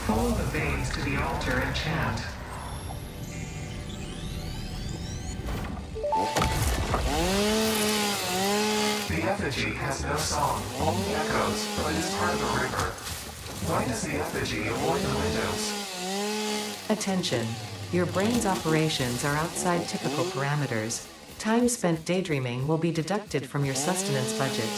Follow the veins to the altar and chant. The effigy has no song, only echoes, but is part of the river. Why does the effigy avoid the windows? Attention! Your brain's operations are outside typical parameters. Time spent daydreaming will be deducted from your sustenance budget.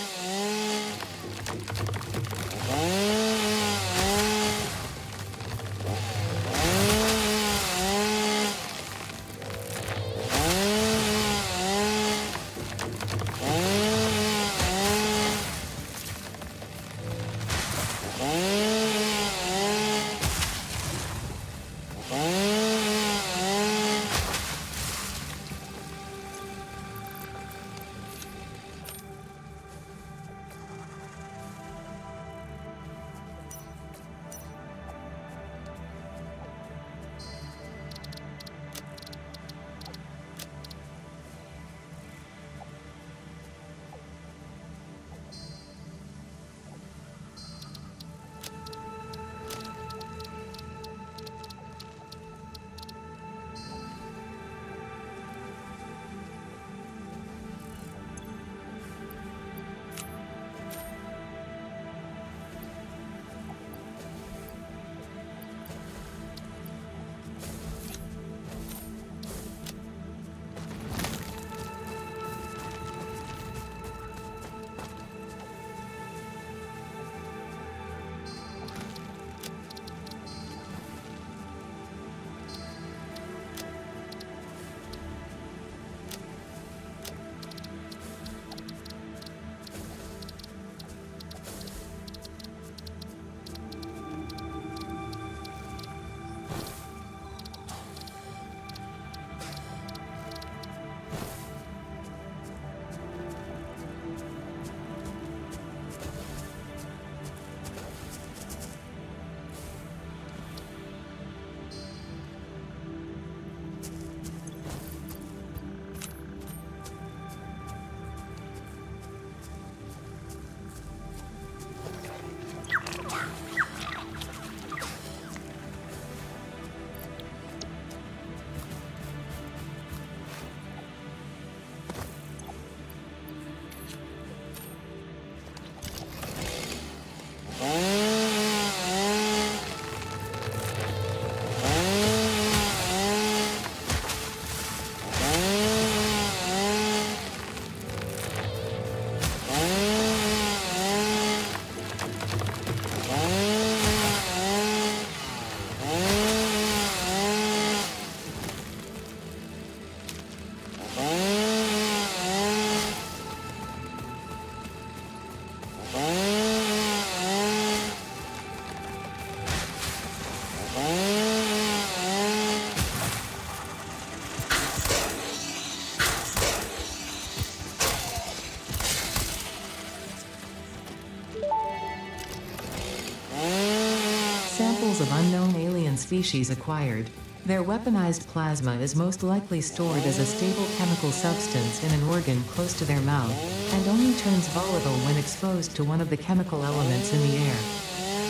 Samples of unknown alien species acquired. Their weaponized plasma is most likely stored as a stable chemical substance in an organ close to their mouth, and only turns volatile when exposed to one of the chemical elements in the air.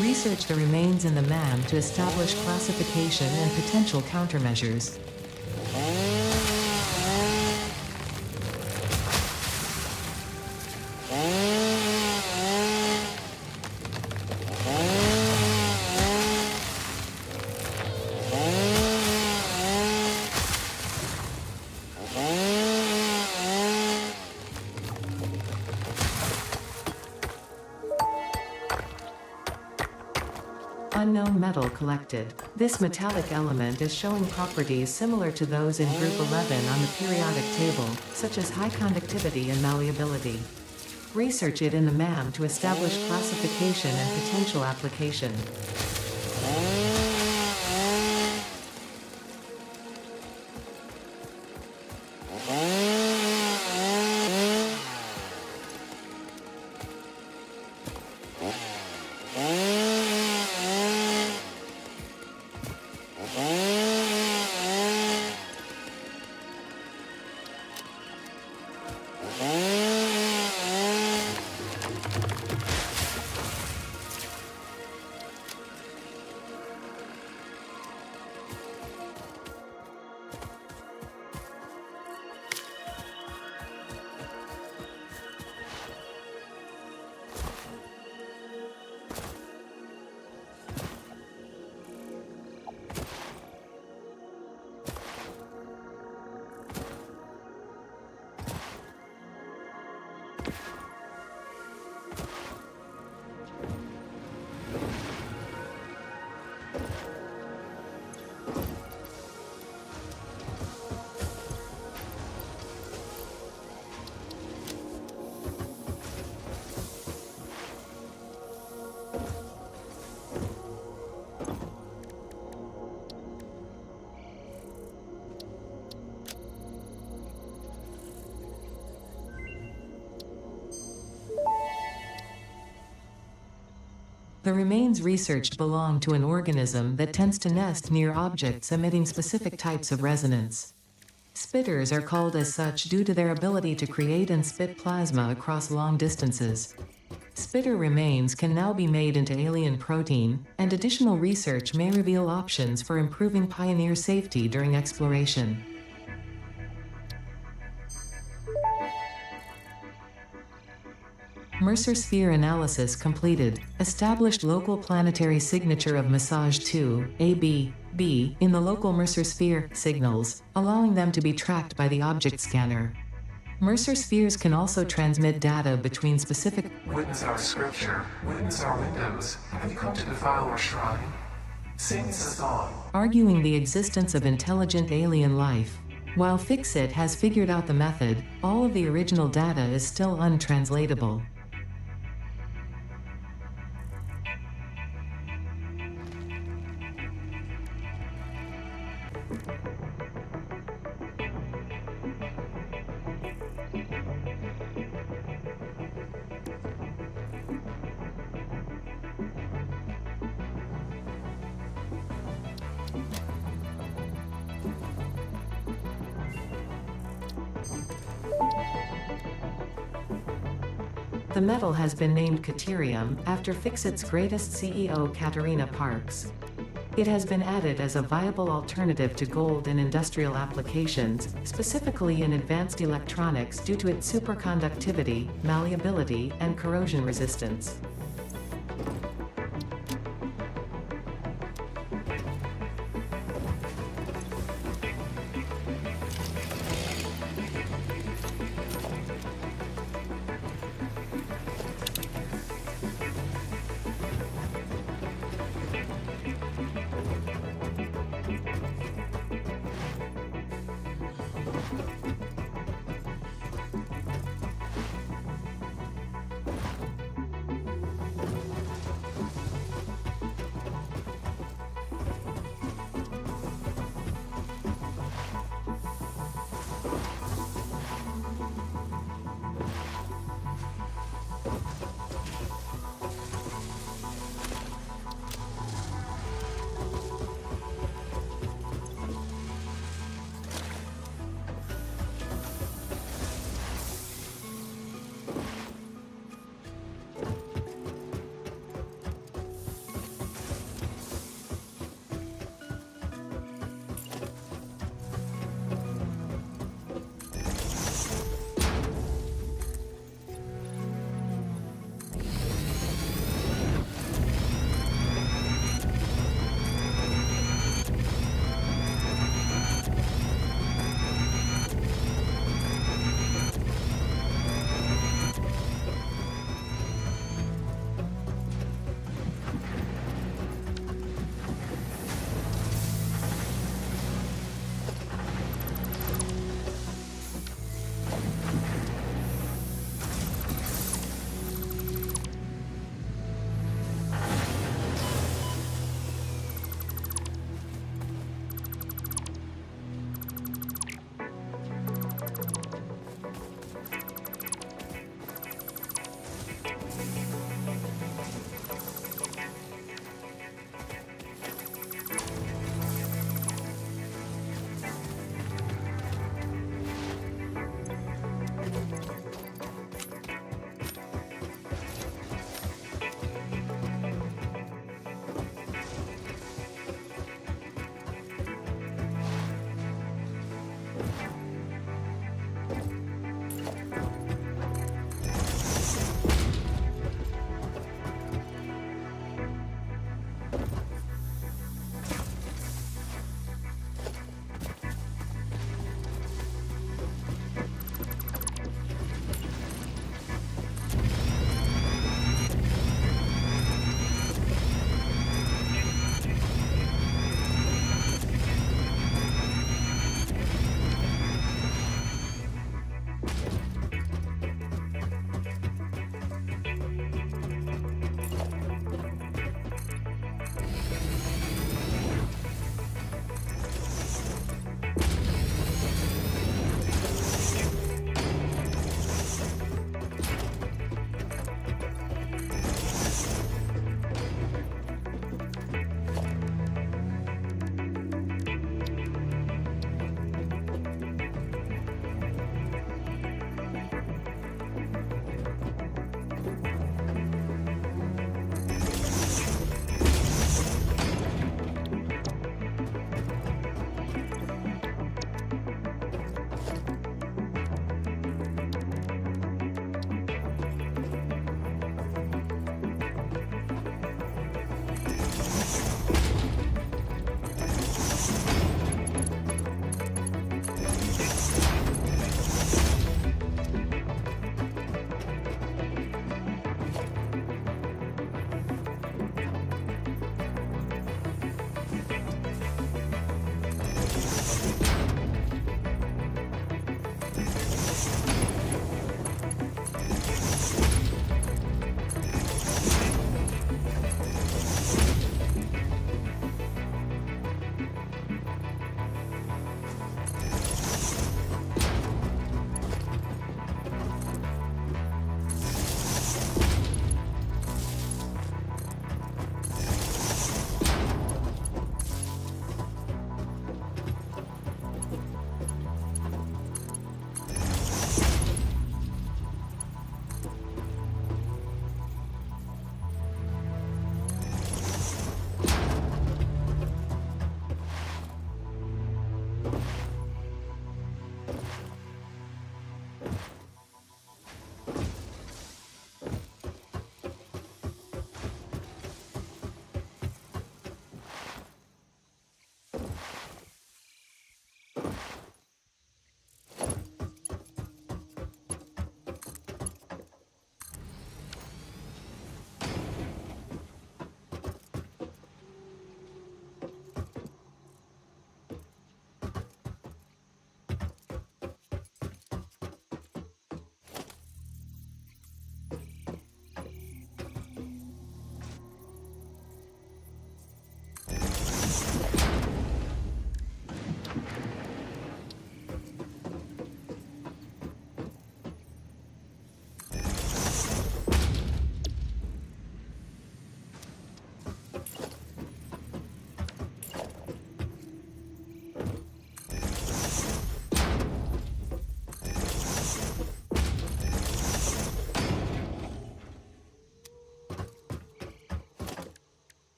Research the remains in the MAM to establish classification and potential countermeasures. Unknown metal collected. This metallic element is showing properties similar to those in Group 11 on the periodic table, such as high conductivity and malleability. Research it in the MAM to establish classification and potential application. The remains researched belong to an organism that tends to nest near objects emitting specific types of resonance. Spitters are called as such due to their ability to create and spit plasma across long distances. Spitter remains can now be made into alien protein, and additional research may reveal options for improving Pioneer safety during exploration. Mercer sphere analysis completed. Established local planetary signature of massage 2, AB, B, in the local Mercer sphere signals, allowing them to be tracked by the object scanner. Mercer spheres can also transmit data between specific. Witness our scripture, witness our windows. Have you come to defile our shrine? Sing us a song. Arguing the existence of intelligent alien life. While Fixit has figured out the method, all of the original data is still untranslatable. The metal has been named Caterium, after Fixit's greatest CEO Katerina Parks. It has been added as a viable alternative to gold in industrial applications, specifically in advanced electronics due to its superconductivity, malleability, and corrosion resistance.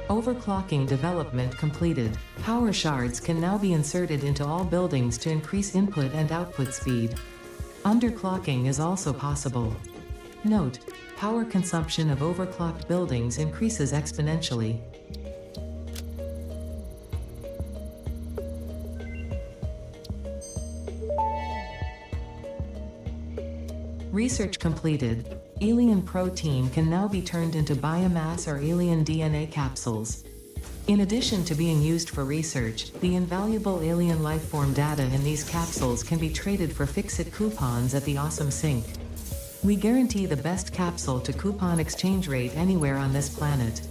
Overclocking development completed. Power shards can now be inserted into all buildings to increase input and output speed. Underclocking is also possible. Note: power consumption of overclocked buildings increases exponentially. Research completed. Alien protein can now be turned into biomass or alien DNA capsules. In addition to being used for research, the invaluable alien lifeform data in these capsules can be traded for fix-it coupons at the Awesome Sync. We guarantee the best capsule to coupon exchange rate anywhere on this planet.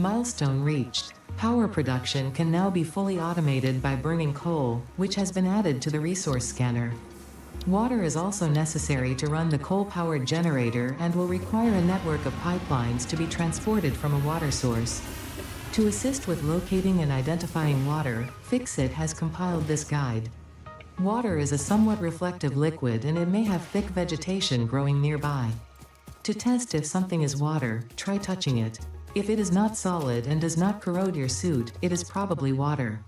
Milestone reached. Power production can now be fully automated by burning coal, which has been added to the resource scanner. Water is also necessary to run the coal-powered generator and will require a network of pipelines to be transported from a water source. To assist with locating and identifying water, Fixit has compiled this guide. Water is a somewhat reflective liquid and it may have thick vegetation growing nearby. To test if something is water, try touching it. If it is not solid and does not corrode your suit, it is probably water.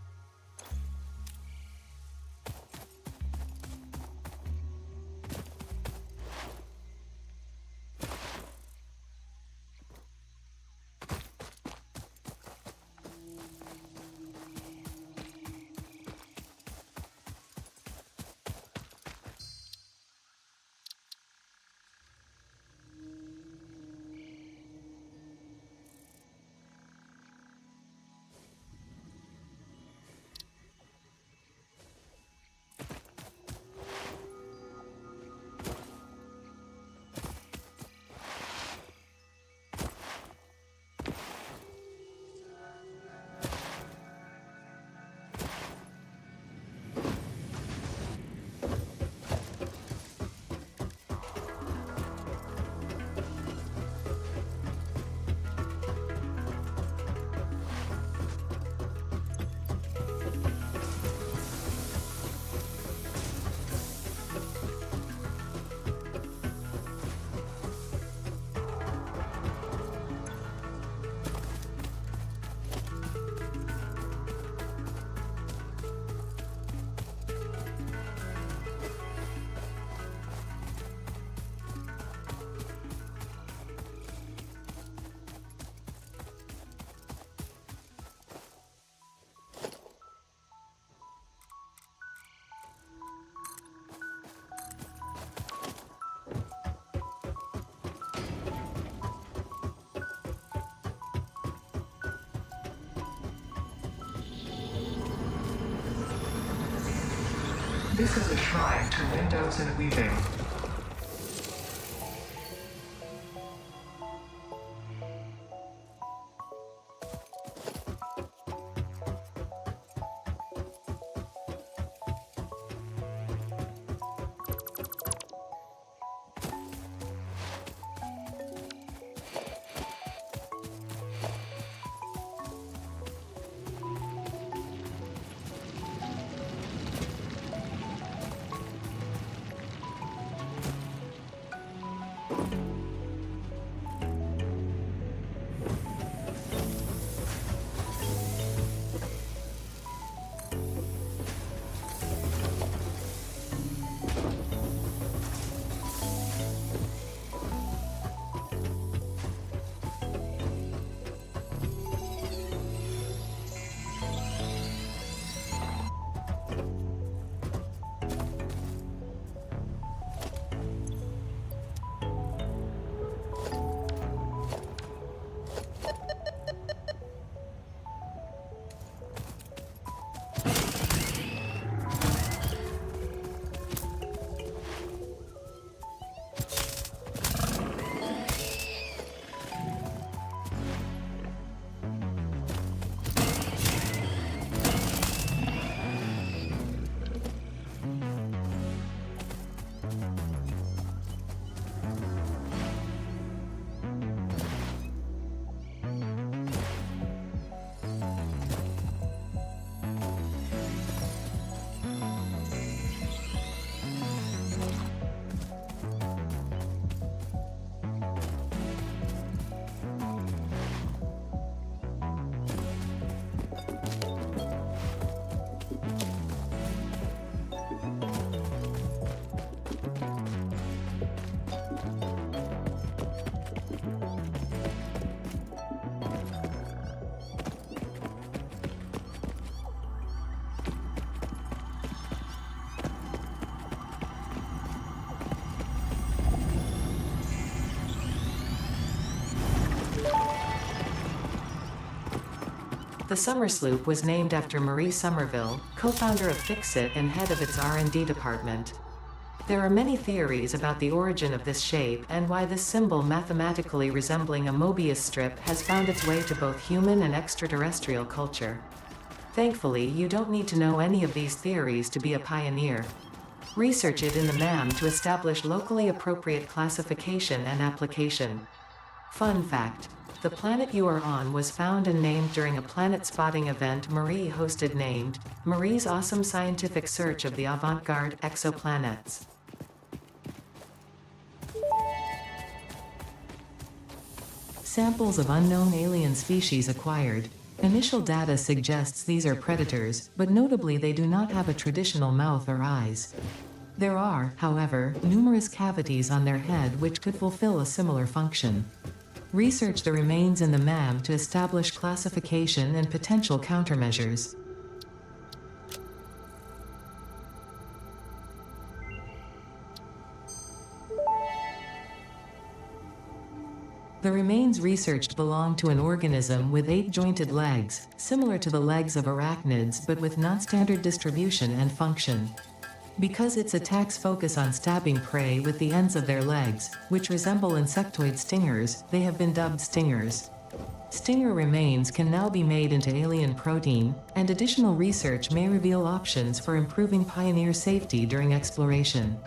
This is a shrine to windows and weaving. The Summer Sloop was named after Marie Somerville, co-founder of Fixit and head of its R&D department. There are many theories about the origin of this shape and why this symbol mathematically resembling a Mobius strip has found its way to both human and extraterrestrial culture. Thankfully, you don't need to know any of these theories to be a pioneer. Research it in the MAM to establish locally appropriate classification and application. Fun fact: the planet you are on was found and named during a planet spotting event Marie hosted named Marie's Awesome Scientific Search of the Avant-Garde Exoplanets. Samples of unknown alien species acquired. Initial data suggests these are predators, but notably they do not have a traditional mouth or eyes. There are, however, numerous cavities on their head which could fulfill a similar function. Research the remains in the MAM to establish classification and potential countermeasures. The remains researched belong to an organism with 8 jointed legs, similar to the legs of arachnids but with non-standard distribution and function. Because its attacks focus on stabbing prey with the ends of their legs, which resemble insectoid stingers, they have been dubbed stingers. Stinger remains can now be made into alien protein, and additional research may reveal options for improving pioneer safety during exploration.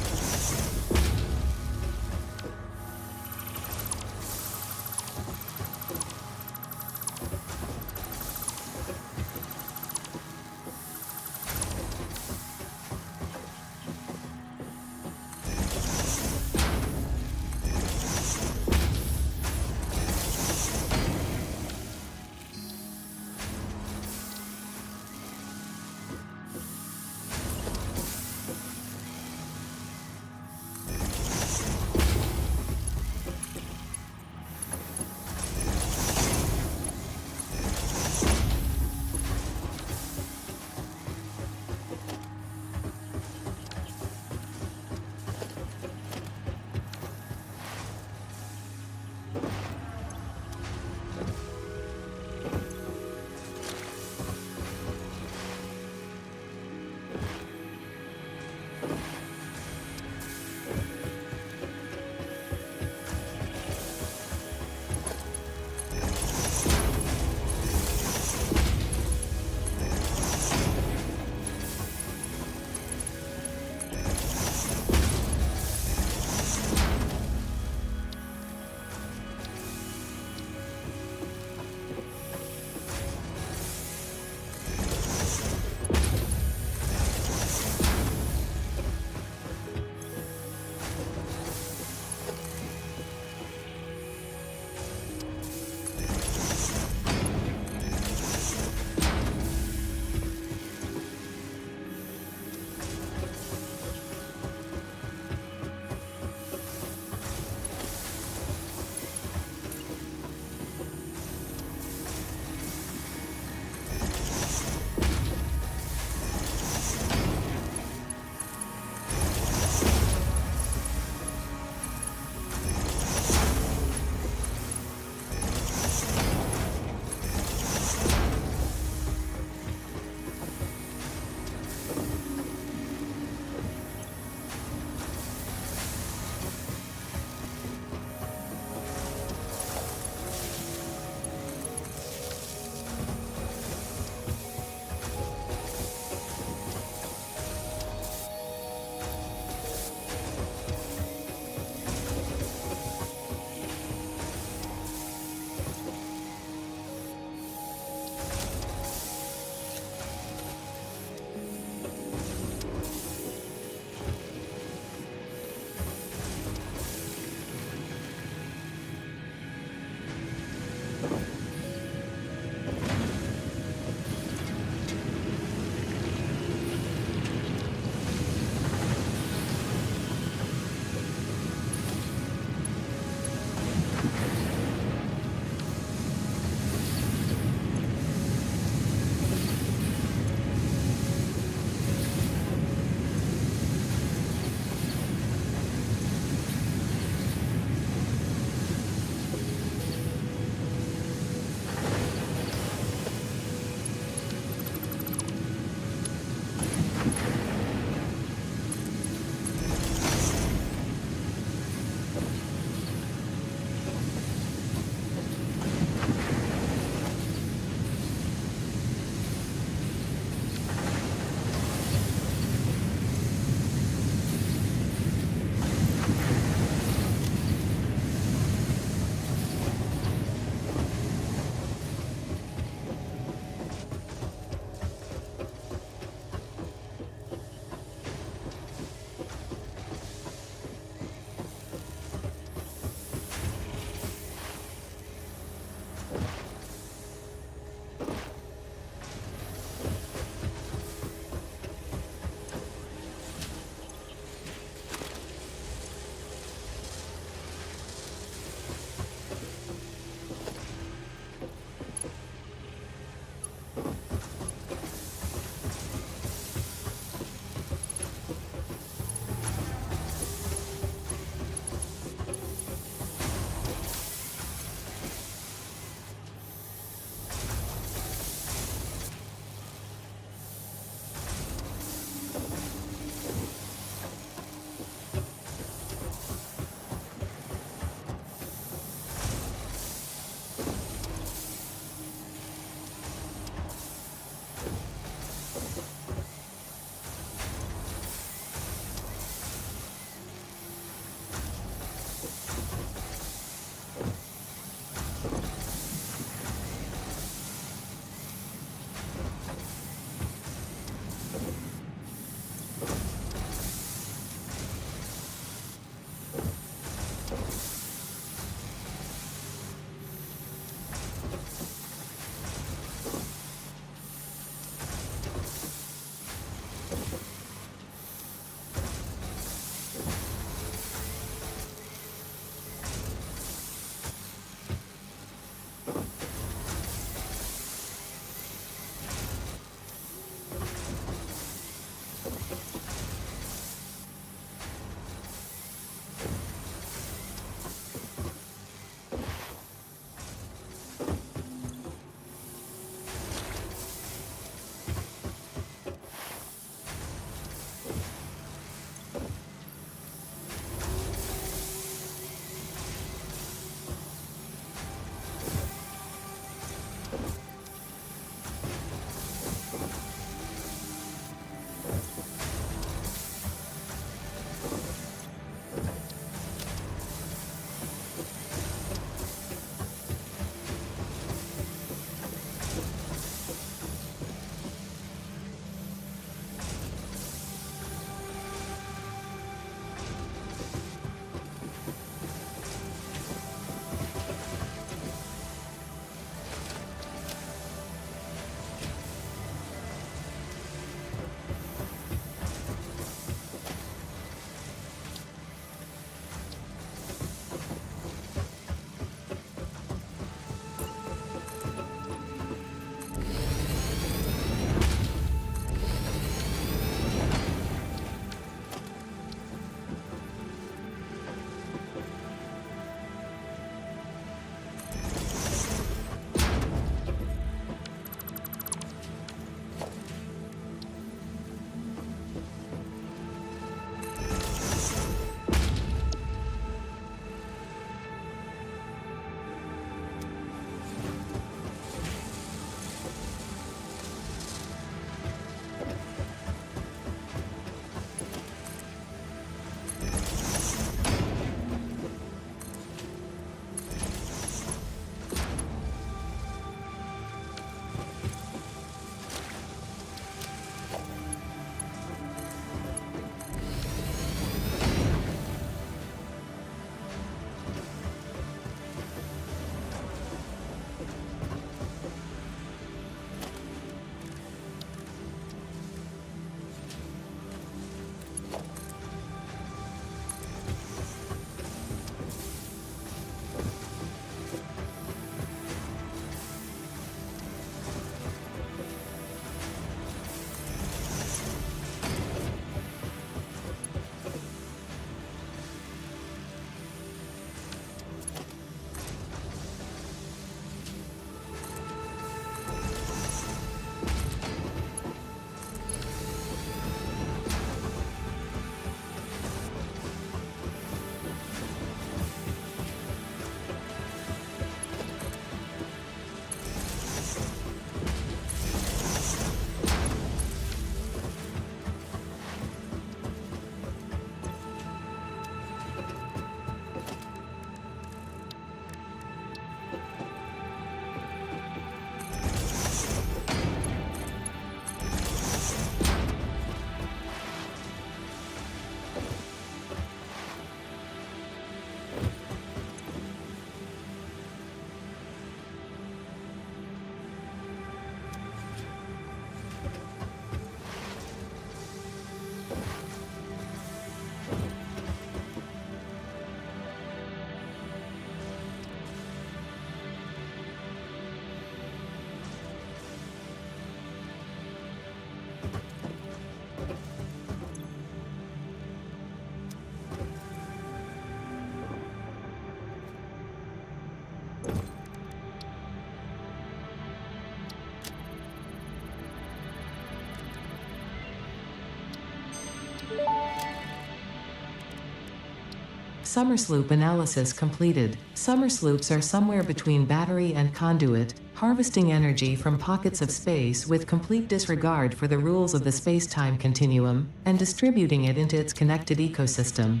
Summersloop analysis completed. Summersloops are somewhere between battery and conduit, harvesting energy from pockets of space with complete disregard for the rules of the space-time continuum, and distributing it into its connected ecosystem.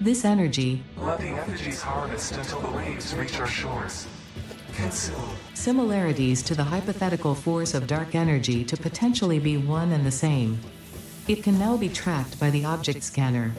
This energy, let the effigies harvest until the waves reach our shores. Consume. Similarities to the hypothetical force of dark energy to potentially be one and the same. It can now be tracked by the object scanner.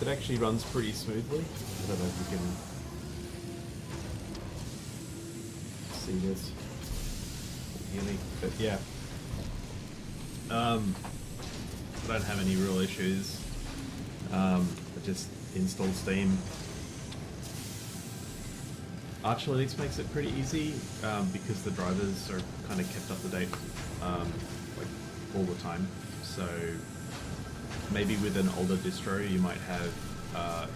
It actually runs pretty smoothly. I don't know if you can see this, hear me, but yeah. I don't have any real issues. I just install Steam. Arch Linux makes it pretty easy because the drivers are kind of kept up to date like all the time. So maybe with an older distro you might have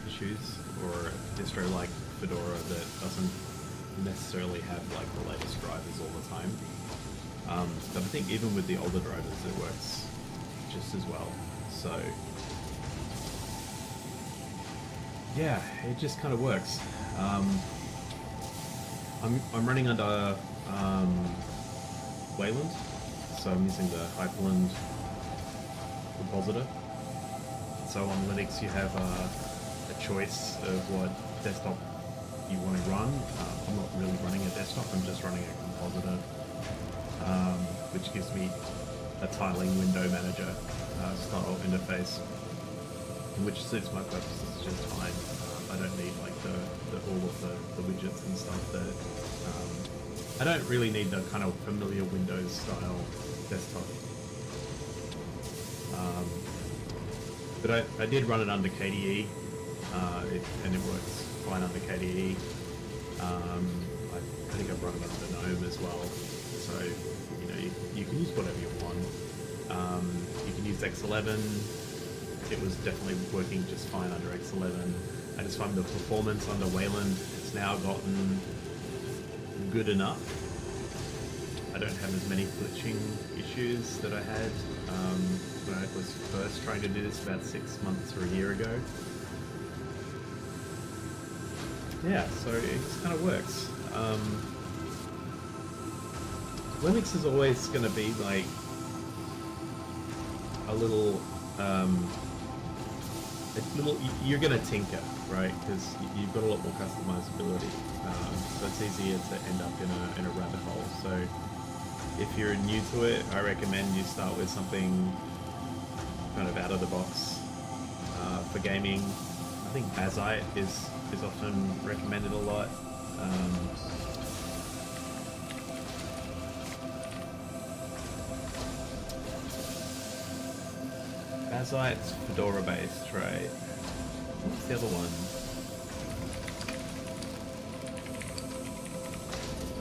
issues, or a distro like Fedora that doesn't necessarily have like the latest drivers all the time. But I think even with the older drivers it works just as well. So yeah, it just kind of works. I'm running under Wayland, so I'm using the Hyperland compositor. So on Linux you have a choice of what desktop you want to run. I'm not really running a desktop, I'm just running a compositor, which gives me a tiling window manager style interface, which suits my purposes just fine. I don't need like all of the widgets and stuff that I don't really need the kind of familiar Windows style desktop. But I did run it under KDE, and it works fine under KDE. I think I've run it under GNOME as well. So you know you can use whatever you want. You can use X11. It was definitely working just fine under X11. I just find the performance under Wayland has now gotten good enough. I don't have as many glitching issues that I had when I was first trying to do this about 6 months or a year ago. Yeah, so it just kind of works. Linux is always going to be like a little, you're going to tinker, right? Because you've got a lot more customizability. So it's easier to end up in a rabbit hole. So if you're new to it, I recommend you start with something kind of out of the box. For gaming, I think Bazite is often recommended a lot. Bazite's Fedora based, right? What's the other one?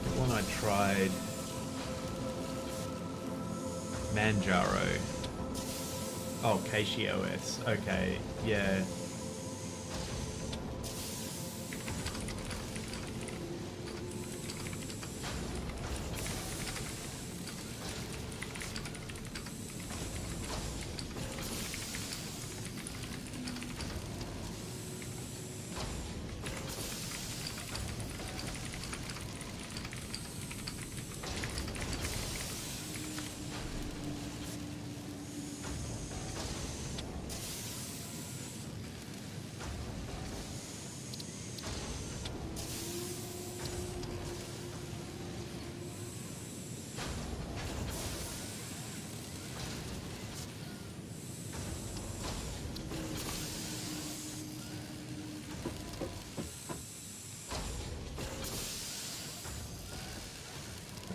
The one I tried, Manjaro. Oh, Keishi OS. Okay, yeah.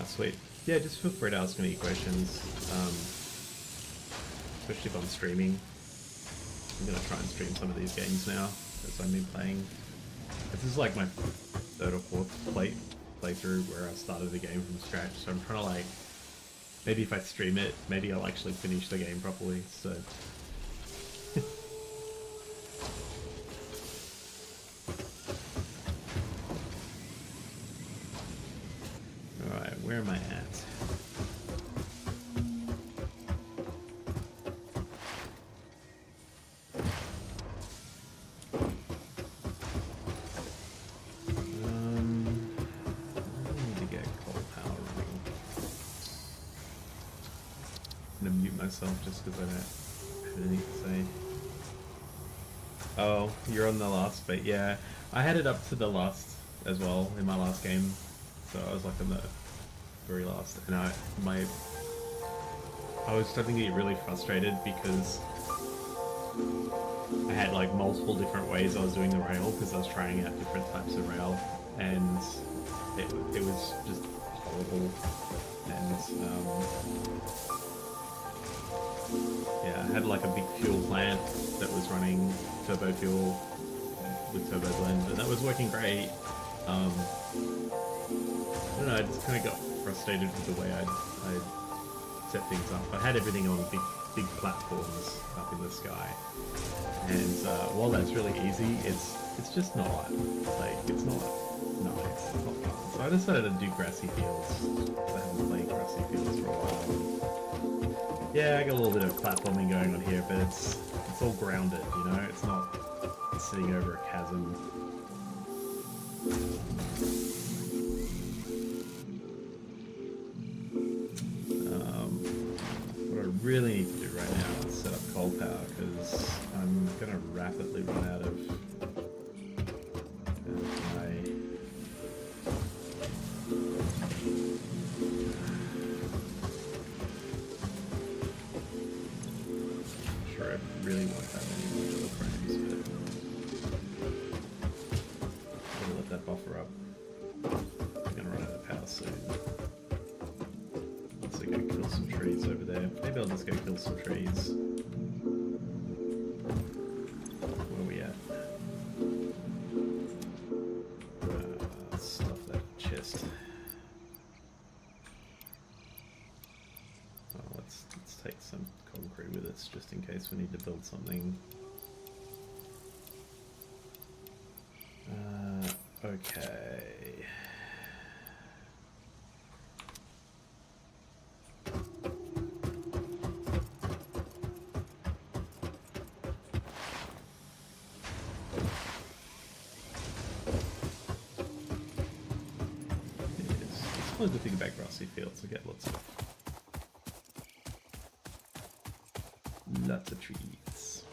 Sweet. Yeah, just feel free to ask me any questions, especially if I'm streaming. I'm going to try and stream some of these games now, as I've been playing. This is like my third or fourth playthrough where I started the game from scratch, so I'm trying to like, maybe if I stream it, maybe I'll actually finish the game properly, so... Where am I at? I need to get coal power running. I'm gonna mute myself just because I don't have anything to say. Oh, you're on the last bit, yeah. I had it up to the last as well in my last game, so I was like on the very last, and I was starting to get really frustrated because I had like multiple different ways I was doing the rail because I was trying out different types of rail, and it was just horrible. And yeah, I had like a big fuel plant that was running turbo fuel with turbo blend, and that was working great. I don't know, I just kind of got frustrated with the way I set things up. I had everything on big platforms up in the sky, and while that's really easy, it's just not like it's not nice. It's not fun. So I decided to do grassy fields. I haven't played grassy fields for a while. Yeah, I got a little bit of platforming going on here, but it's all grounded, you know. It's not sitting over a chasm. What I really need to do right now is set up coal power because I'm gonna rapidly run out of my. I'm sure I really want that many modular frames, but I'm gonna let that buffer up. I'm gonna run out of power soon. Let's go kill some trees over there. Maybe I'll just go kill some trees. Where are we at? Stuff that chest. Oh, let's take some concrete with us just in case we need to build something. Okay. It's one of the thing about grassy fields. I get lots of trees.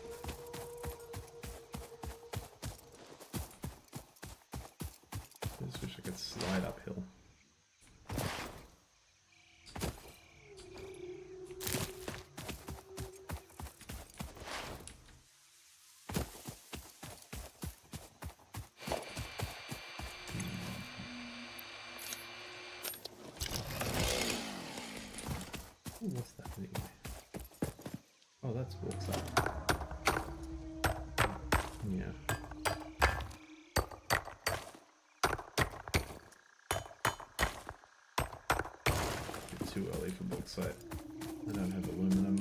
I just wish I could slide uphill. What's that anyway? Oh, that's bauxite. Yeah. Bit too early for bauxite. I don't have aluminum.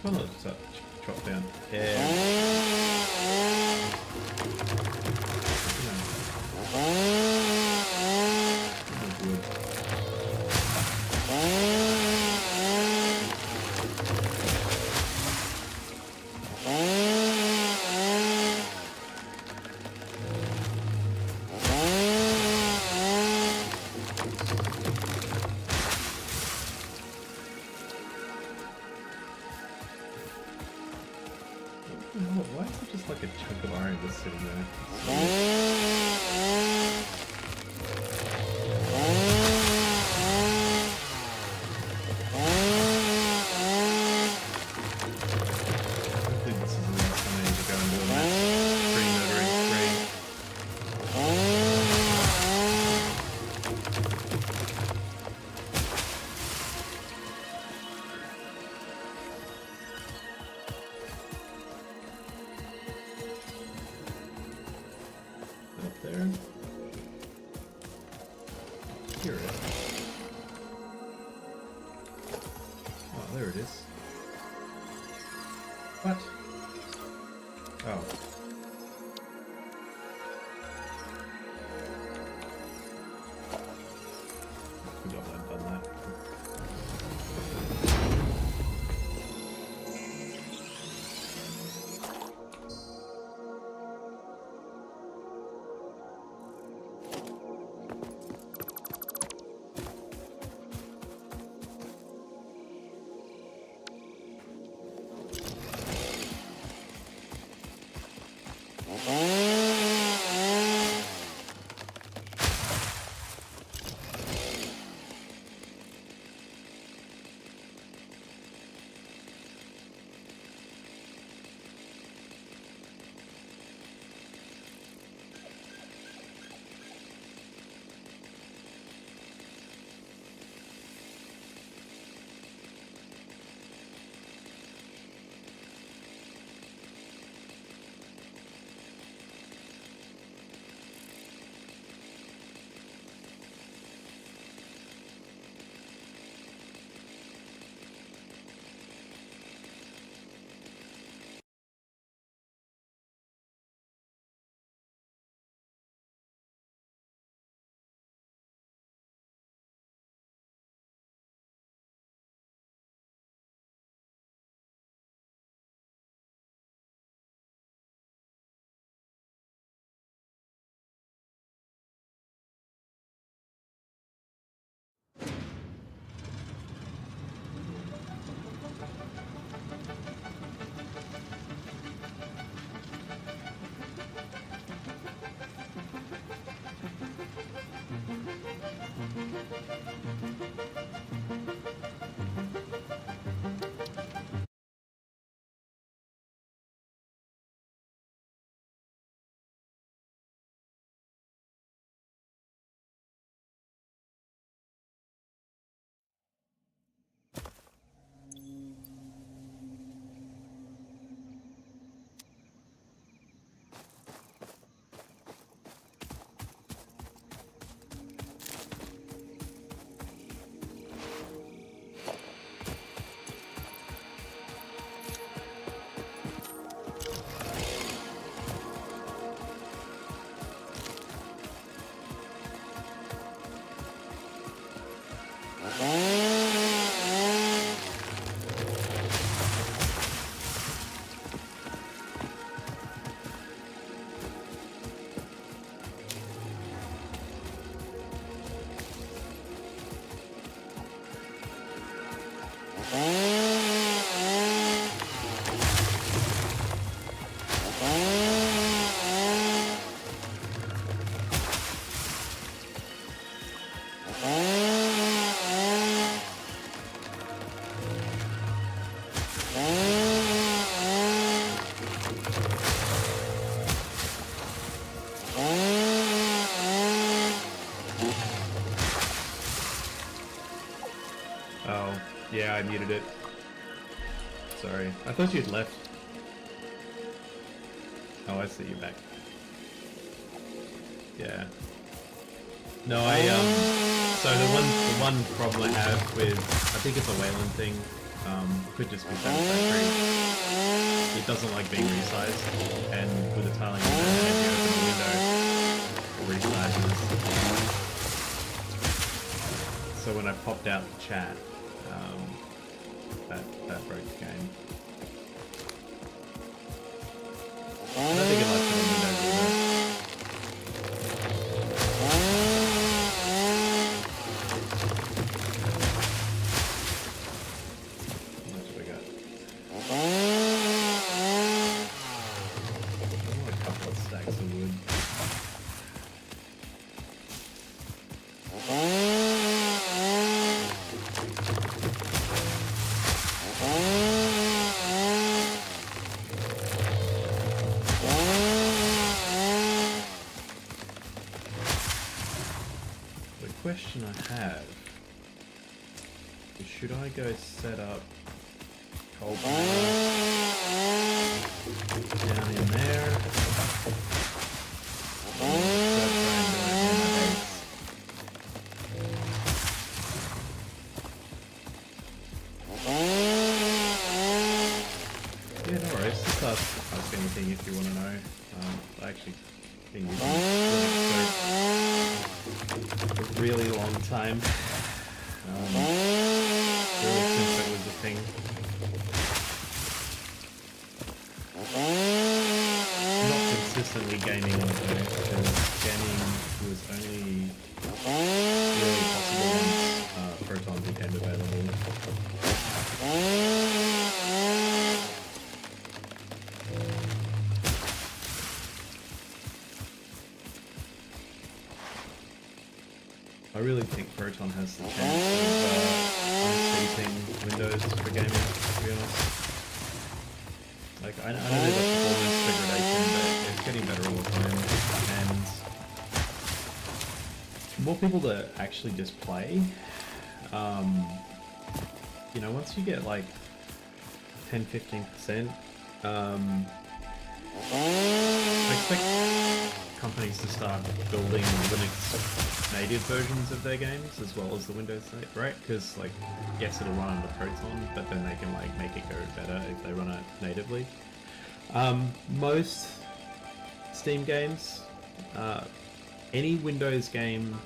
Oh, let's chop down. Why is it just like a chunk of iron just sitting there? Hopefully this is the last time I need to go and do a match. Free murdering spree. Up there. Here it is. Oh, there it is. What? Oh. I forgot I'd done that. Oh, yeah, I muted it. Sorry. I thought you'd left. Oh, I see you back. Yeah. No, so the one problem I have with, I think it's a Wayland thing, could just be Satisfactory. It doesn't like being resized, and with the tiling in there, if you open the window, it resizes. So when I popped out the chat, that broke the game. I don't think it likes it on Windows either. How much have we got? Oh, a couple of stacks of wood. The question I have is, should I go set up coal power down in there? Or should I try and do it in my base? Yeah, no worries. Just ask anything if you want to know. I actually been using Linux for a really long time. Really since it was a thing. Not consistently gaming on it though, because gaming was only really possible once Proton became available. I really think Proton has the chance of unseating Windows for gaming, to be honest. Like, I know there's a performance degradation, but it's getting better all the time, and more people that actually just play, you know, once you get like 10-15%, I expect companies to start building Linux native versions of their games as well as the Windows, right? Because like, yes, it'll run under Proton, but then they can like make it go better if they run it natively. Most Steam games, any Windows game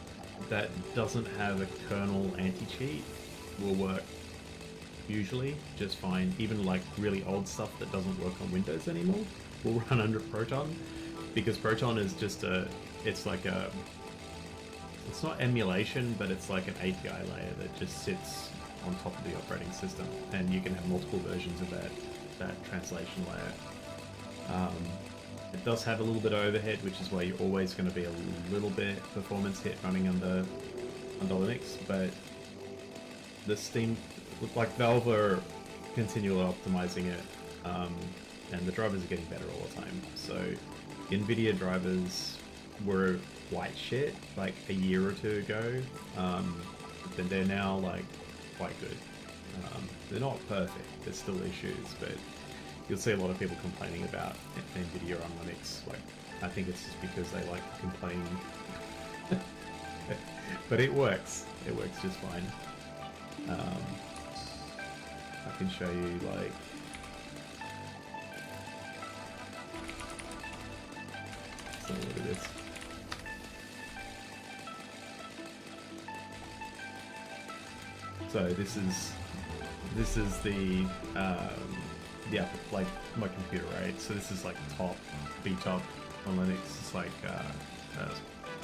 that doesn't have a kernel anti-cheat will work usually just fine. Even like really old stuff that doesn't work on Windows anymore will run under Proton, because Proton is just it's like a, it's not emulation, but it's like an API layer that just sits on top of the operating system, and you can have multiple versions of that translation layer. It does have a little bit of overhead, which is why you're always going to be a little bit performance hit running under Linux, but the Steam, like Valve are continually optimizing it, and the drivers are getting better all the time. So NVIDIA drivers were quite shit like a year or two ago, then they're now like quite good. They're not perfect, there's still issues, but you'll see a lot of people complaining about NVIDIA on Linux. Like, I think it's just because they like to complain. But it works just fine. I can show you like, so look at this. So this is the yeah, like my computer, right? So this is like top, B-top on Linux. It's like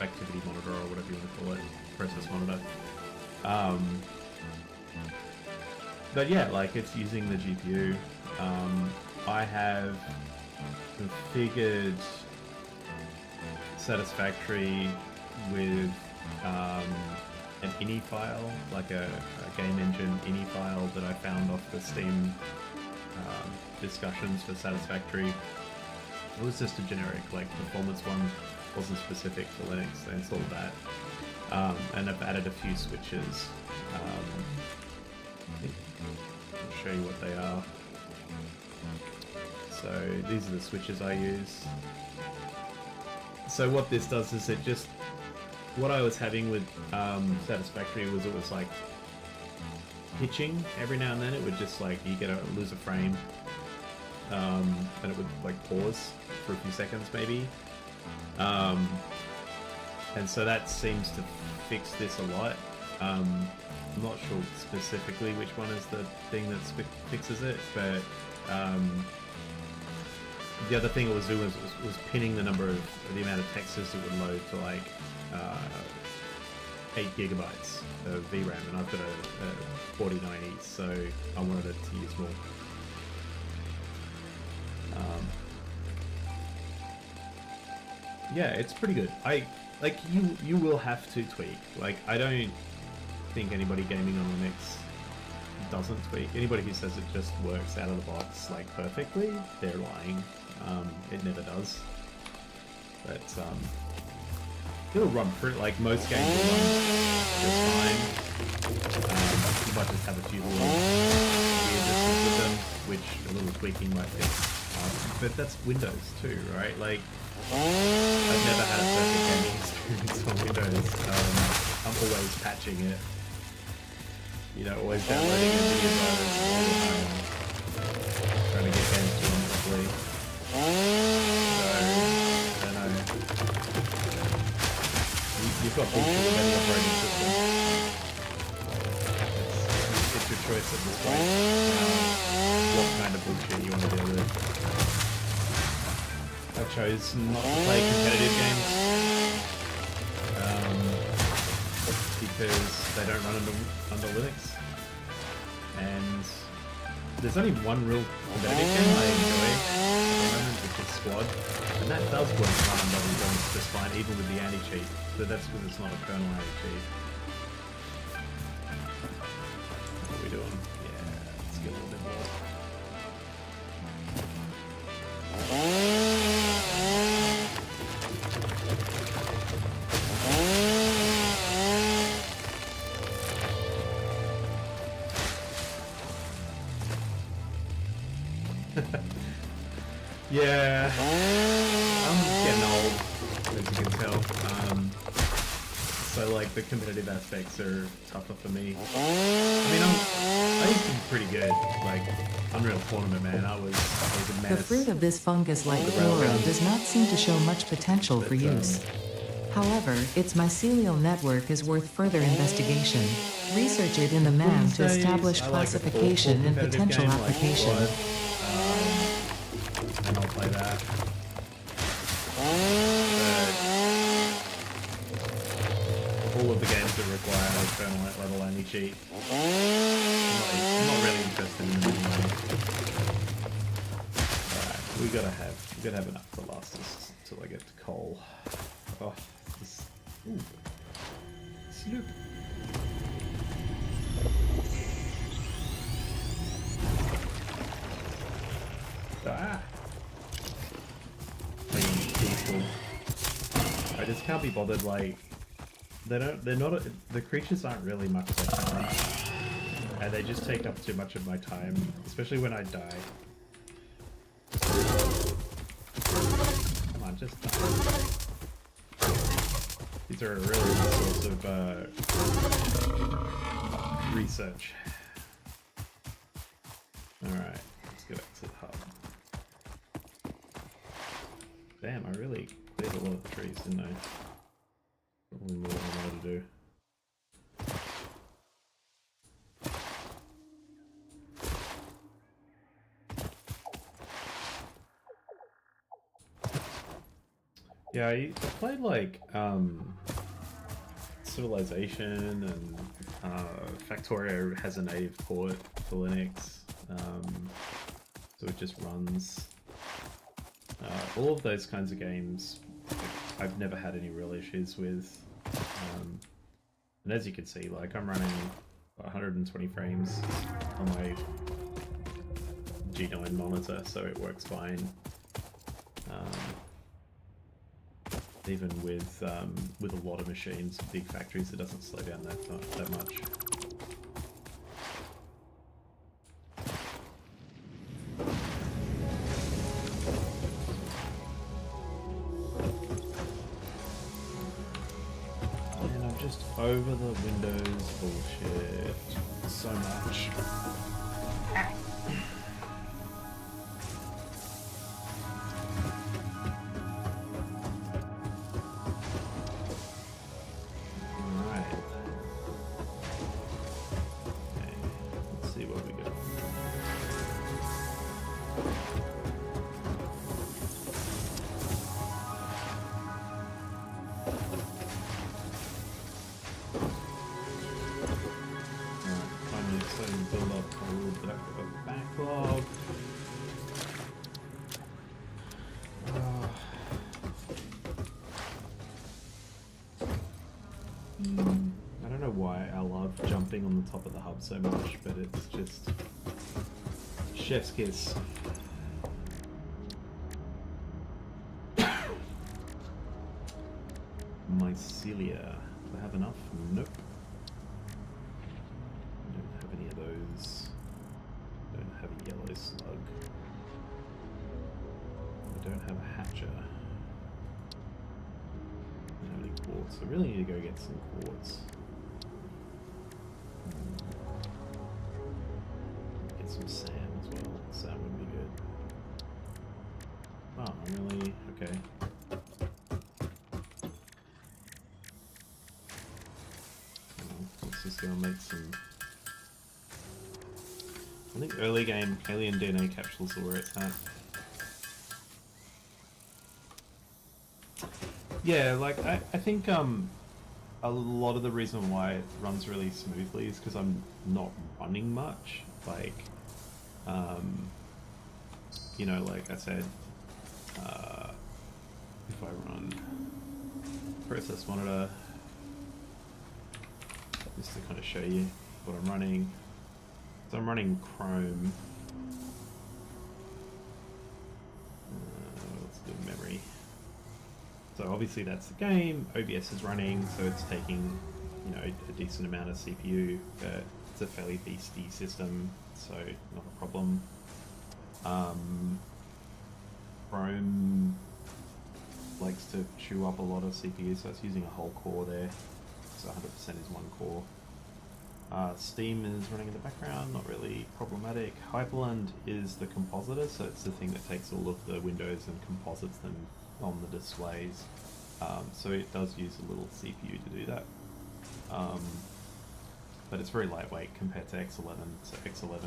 activity monitor or whatever you want to call it, process monitor. But yeah, like it's using the GPU. I have configured Satisfactory with an ini file, like a game engine ini file that I found off the Steam discussions for Satisfactory. It was just a generic, like, performance one, wasn't specific for Linux. I installed that, and I've added a few switches. I'll show you what they are. So these are the switches I use. So what this does is it just, what I was having with Satisfactory was it was like pitching every now and then. It would just like, you lose a frame, and it would like pause for a few seconds maybe. And so that seems to fix this a lot. I'm not sure specifically which one is the thing that fixes it, but the other thing it was doing was pinning the amount of textures it would load to like 8 gigabytes of VRAM, and I've got a 4090, so I wanted it to use more. Yeah, it's pretty good. You will have to tweak. Like, I don't think anybody gaming on Linux doesn't tweak. Anybody who says it just works out of the box like perfectly, they're lying. It never does. But it'll run pretty, like most games will run just fine. You might just have a few little weirdnesses with them, which a little tweaking might fix. But that's Windows too, right? Like, I've never had a perfect gaming experience on Windows. I'm always patching it. You know, always downloading NVIDIA drivers all the time, trying to get games to run properly. So, I don't know. You've got bullshit with any operating system. It's your choice at this point. What kind of bullshit you want to deal with. I chose not to play competitive games because they don't run under Linux, and there's only one real competitive game I enjoy at the moment, which is Squad, and that does work run under Linux just fine, even with the anti-cheat, but that's because it's not a kernel anti-cheat. What are we doing? Yeah, let's get a little bit more. Yeah, I'm getting old, as you can tell. So like the competitive aspects are tougher for me. I mean, I used to be pretty good. Like Unreal Tournament, man, I was a menace. The fruit of this fungus-like flora does not seem to show much potential for use. However, its mycelial network is worth further investigation. Research it in the MAM to establish classification and potential application. And I'll play that. But all of the games that require a kernel level anti-cheat, I'm not really interested in them anyway. Alright, we gotta have enough to last us until I get to coal. Oh, this. Ooh. Sloop. Ah! I just can't be bothered, like, the creatures aren't really much of a challenge, and they just take up too much of my time, especially when I die. Come on, just die. These are a really good source of, research. Alright, let's go back to the hub. Damn, I really cleared a lot of the trees, didn't I? Probably more than I wanted to do. Yeah, I played like Civilization and Factorio has a native port for Linux, so it just runs. All of those kinds of games, I've never had any real issues with. And as you can see, like I'm running 120 frames on my G9 monitor, so it works fine. Even with a lot of machines, big factories, it doesn't slow down that much. And I'm just over the Windows bullshit so much. Build up a little bit of backlog. I don't know why I love jumping on the top of the hub so much, but it's just chef's kiss. Mycelia. Do I have enough? Nope. Those. Don't have a yellow slug. I don't have a hatcher. I don't have any quartz. I really need to go get some quartz. Get some sand as well. Sand would be good. Oh, really? Okay. Let's just go and make some. I think early game alien DNA capsules are where it's at. Yeah, like I think a lot of the reason why it runs really smoothly is because I'm not running much. Like, you know, like I said, if I run process monitor, just to kind of show you what I'm running. So I'm running Chrome. Let's do memory. So obviously that's the game. OBS is running, so it's taking, you know, a decent amount of CPU. But it's a fairly beastie system, so not a problem. Chrome likes to chew up a lot of CPU, so it's using a whole core there. So 100% is one core. Steam is running in the background, not really problematic. Hyperland is the compositor, so it's the thing that takes all of the windows and composites them on the displays. So it does use a little CPU to do that. But it's very lightweight compared to X11, so X11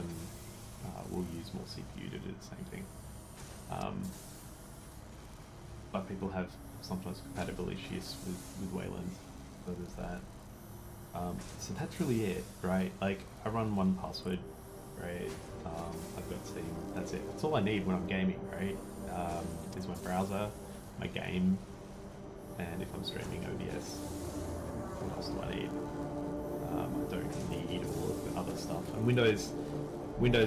will use more CPU to do the same thing. But people have sometimes compatibility issues with Wayland, so there's that. So that's really it, right? Like, I run one password, right? I've got Steam, that's it. That's all I need when I'm gaming, right? Is my browser, my game, and if I'm streaming OBS, what else do I need? I don't need all of the other stuff. And Windows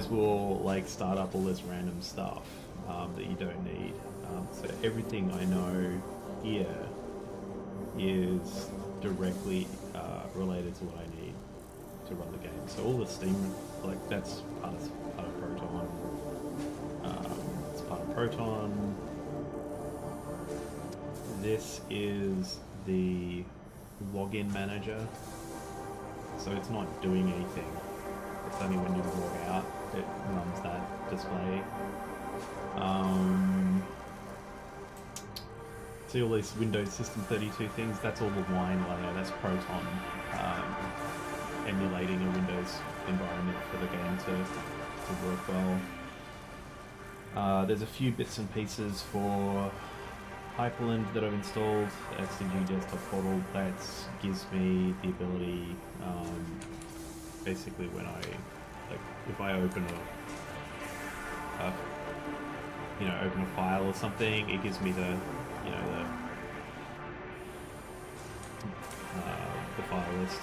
will, like, start up all this random stuff that you don't need. So everything I know here is directly related to what I need to run the game. So all the Steam, like, that's part of Proton. It's part of Proton. This is the login manager. So it's not doing anything. It's only when you log out it runs that display. See all these Windows System 32 things, that's all the wine layer, that's Proton emulating a Windows environment for the game to work well. There's a few bits and pieces for Hyperland that I've installed, XDG Desktop Portal, that gives me the ability, basically when if I open open a file or something, it gives me the file list.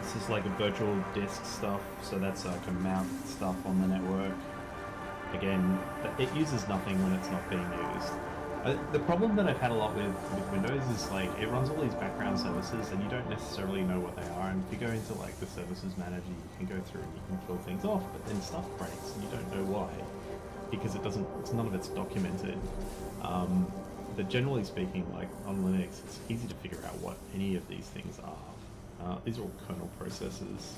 This is like a virtual disk stuff, so that's I can mount stuff on the network. Again, it uses nothing when it's not being used. The problem that I've had a lot with Windows is like it runs all these background services and you don't necessarily know what they are, and if you go into like the services manager, you can go through and you can kill things off, but then stuff breaks and you don't know why, because none of it's documented. But generally speaking, like on Linux, it's easy to figure out what any of these things are. These are all kernel processes.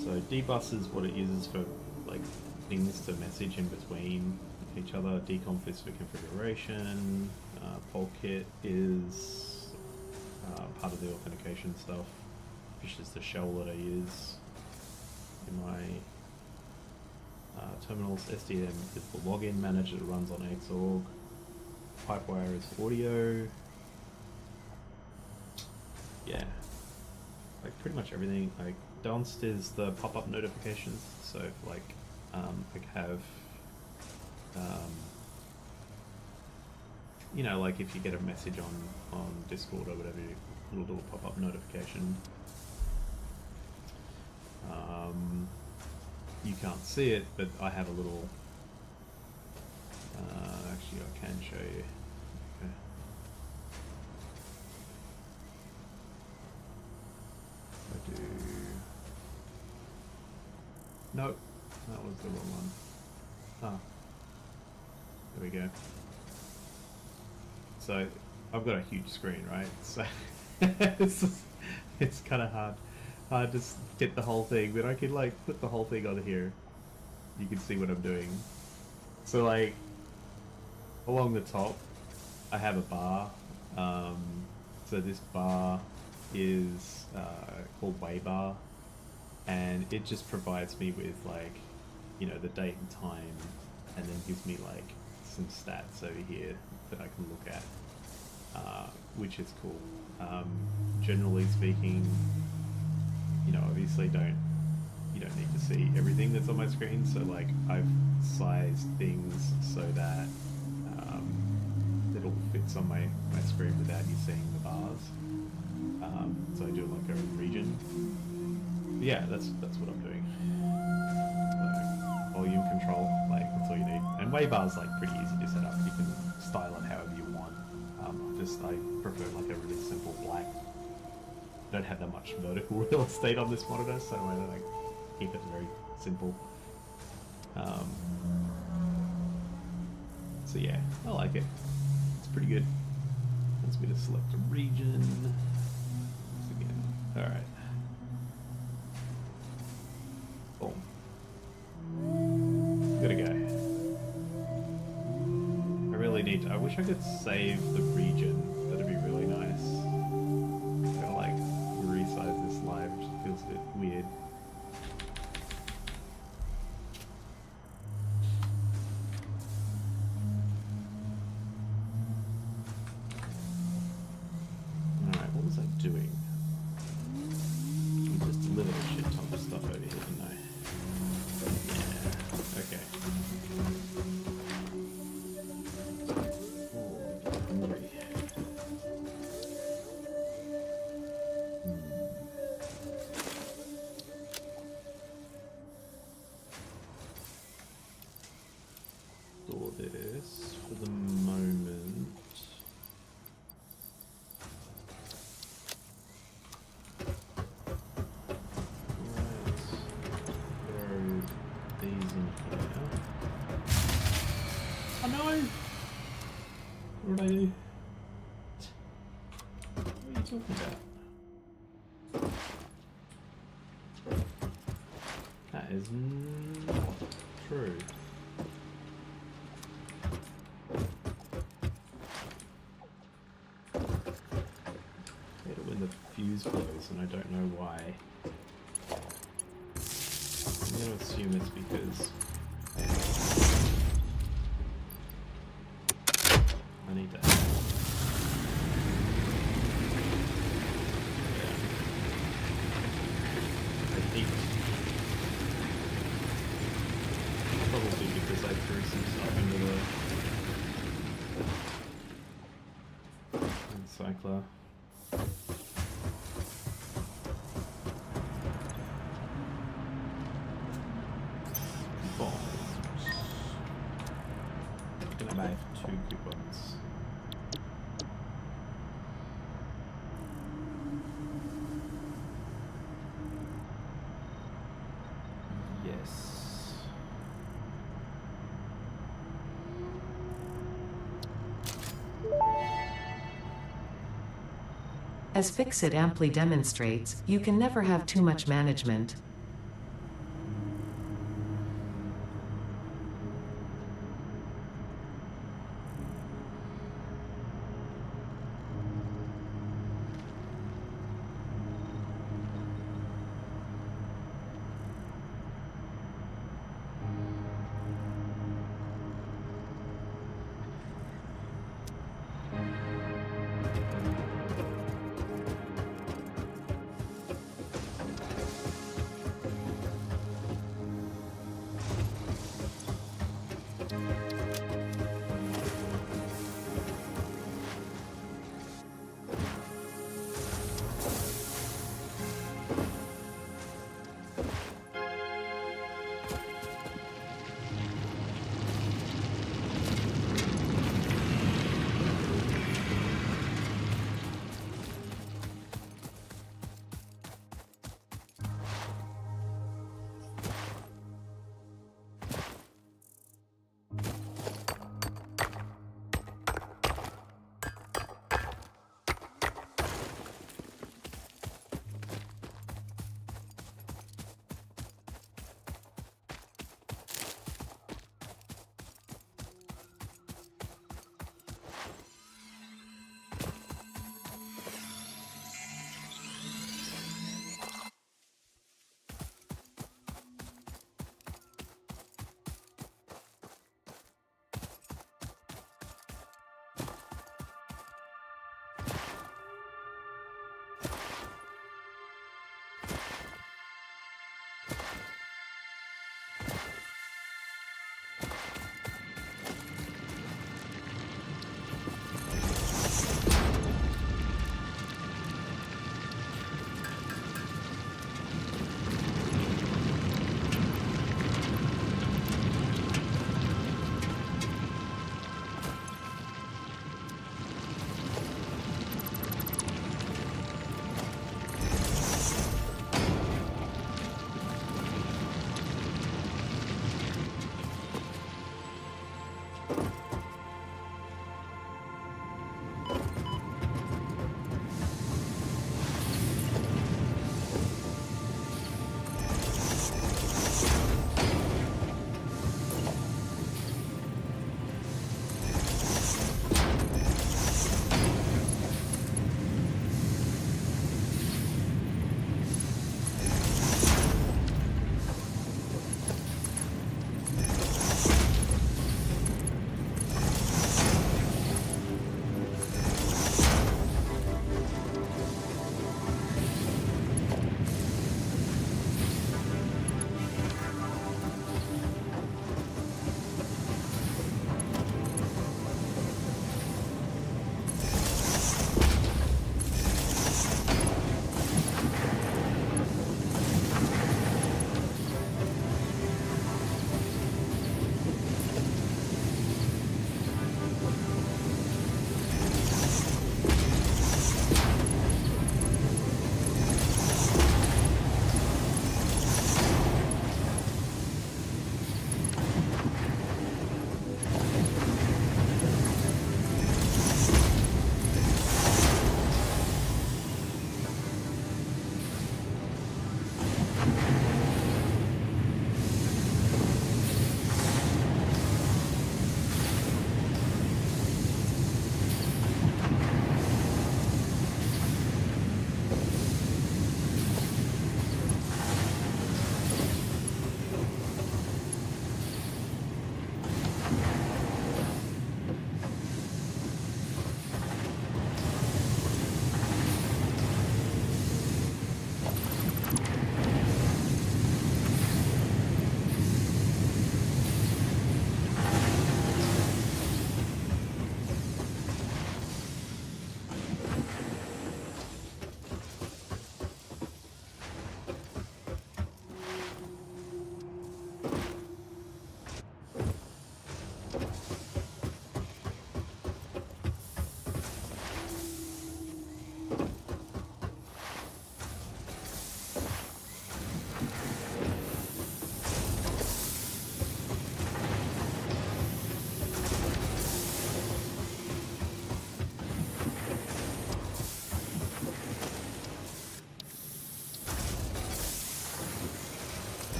So dbus is what it uses for like things to message in between each other. Dconf is for configuration. Polkit is part of the authentication stuff, which is the shell that I use in my terminals. SDM is the login manager that runs on Xorg. Pipewire is audio. Yeah, like pretty much everything. Like Dunst is the pop-up notifications. So if like I have like if you get a message on Discord or whatever, a little pop-up notification. You can't see it, but I have a little. Actually, I can show you. Okay. I do. Nope, that was the wrong one. Ah, there we go. So I've got a huge screen, right? So it's kind of hard to get the whole thing, but I can like put the whole thing on here. You can see what I'm doing. So like along the top, I have a bar. So this bar is called Waybar, and it just provides me with like the date and time, and then gives me like some stats over here that I can look at, which is cool. Generally speaking, obviously you don't need to see everything that's on my screen, so like I've sized things so that it all fits on my screen without you seeing the bars. So I do like a region. But yeah, that's what I'm doing. So, volume control, like that's all you need. And Waybar's like pretty easy to set up. You can style it however you want. I prefer like a really simple black. I don't have that much vertical real estate on this monitor, so I like keep it very simple. So yeah, I like it. It's pretty good. Wants me to select a region. Once again. Alright. Boom. Gotta go. I really need to, I wish I could save the region. That'd be really nice. I'm gonna like resize this live, which feels a bit weird. Alright, what was I doing? I just delivered a shit ton of stuff over here, didn't I? Yeah, okay. Store this for the moment. Right. Throw these in here. Oh no! What did I do? What are you talking about? That is not true. When the fuse blows, and I don't know why. I'm going to assume it's because alpha. Coupons. Can I buy 2 coupons? Yes. As Fixit amply demonstrates, you can never have too much management.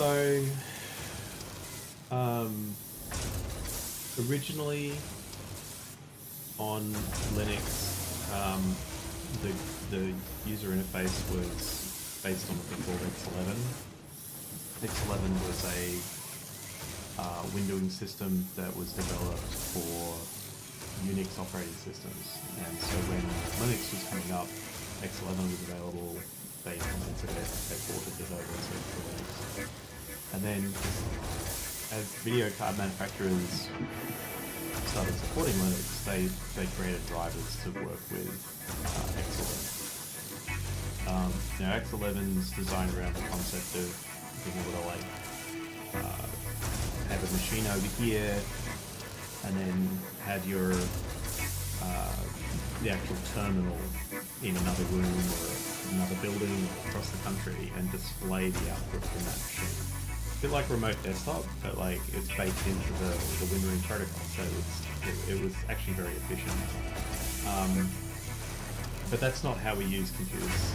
So, originally on Linux, the user interface was based on what they called X11. X11 was a windowing system that was developed for Unix operating systems, and so when Linux was coming up, X11 was available. They implemented it, they ported it over to Linux, and then as video card manufacturers started supporting Linux, they created drivers to work with X11. Now X11 is designed around the concept of being able to like have a machine over here, and then have your the actual terminal in another room or another building across the country, and display the output from that machine. A bit like remote desktop, but like it's baked into the windowing protocol, so it was actually very efficient. But that's not how we use computers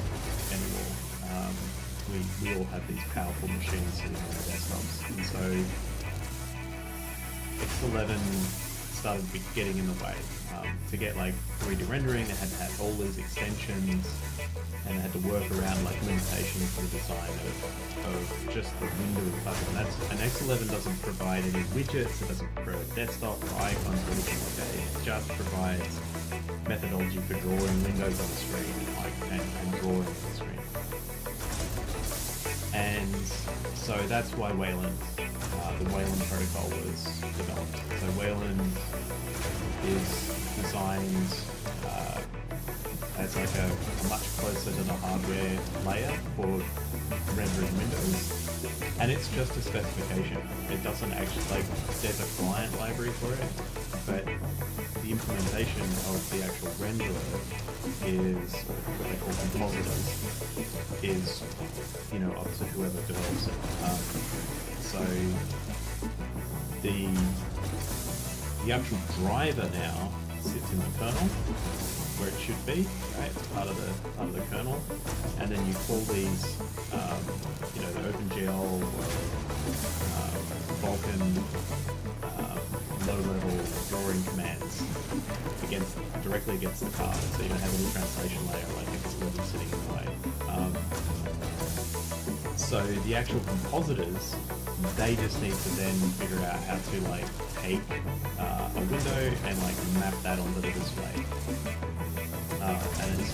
anymore. We all have these powerful machines sitting on our desktops, and so X11 started getting in the way. To get like 3D rendering, they had to have all these extensions, and they had to work around like limitations for the design of just the windowing platform. And X11 doesn't provide any widgets, it doesn't provide desktop or icons or anything like that. It just provides methodology for drawing windows on the screen and drawing on the screen. And so that's why Wayland, the Wayland protocol was developed. So Wayland is designed as like a much closer to the hardware layer for rendering windows, and it's just a specification. It doesn't actually, like, there's a client library for it, but the implementation of the actual renderer is what they call compositors, is, you know, up to whoever develops it. So the actual driver now sits in the kernel, where it should be, right? It's part of the kernel, and then you call these, you know, the OpenGL or Vulkan low-level drawing commands directly against the card, so you don't have any translation layer like X11 sitting in the way. So the actual compositors, they just need to then figure out how to like take a window and like map that onto the display. And it's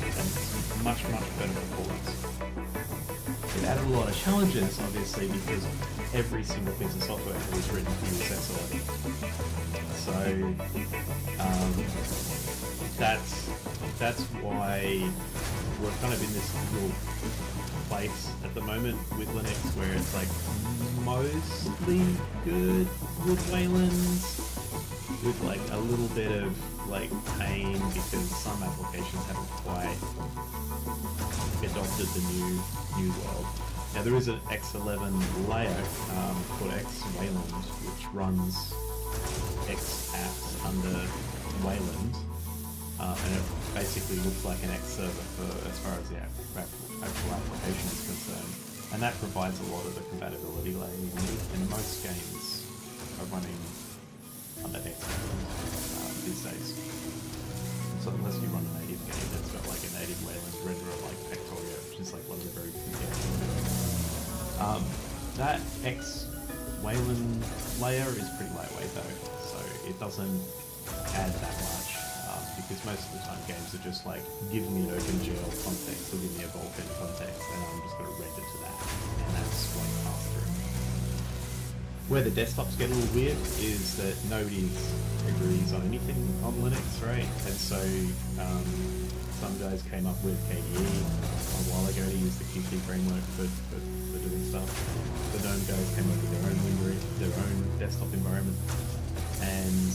much better performance. It added a lot of challenges, obviously, because every single piece of software was written to use X11. So that's why we're kind of in this little place at the moment with Linux where it's like mostly good with Wayland, with like a little bit of like pain because some applications haven't quite adopted the new world. Now there is an X11 layer called X Wayland, which runs X apps under Wayland, and it basically looks like an X server for as far as the actual application is concerned, and that provides a lot of the compatibility layer you need, and most games are running on that X these days. So unless you run a native game that's got like a native Wayland renderer like Factoria, which is like one of the very few games. That X Wayland layer is pretty lightweight though, so it doesn't add that much, because most of the time games are just like, give me an OpenGL context or give me a Vulkan context, and I'm just going to render to that, and that's what it passes through. Where the desktops get a little weird is that nobody agrees on anything on Linux, right? And so some guys came up with KDE a while ago to use the Qt framework for doing stuff. The GNOME guys came up with their own desktop environment, and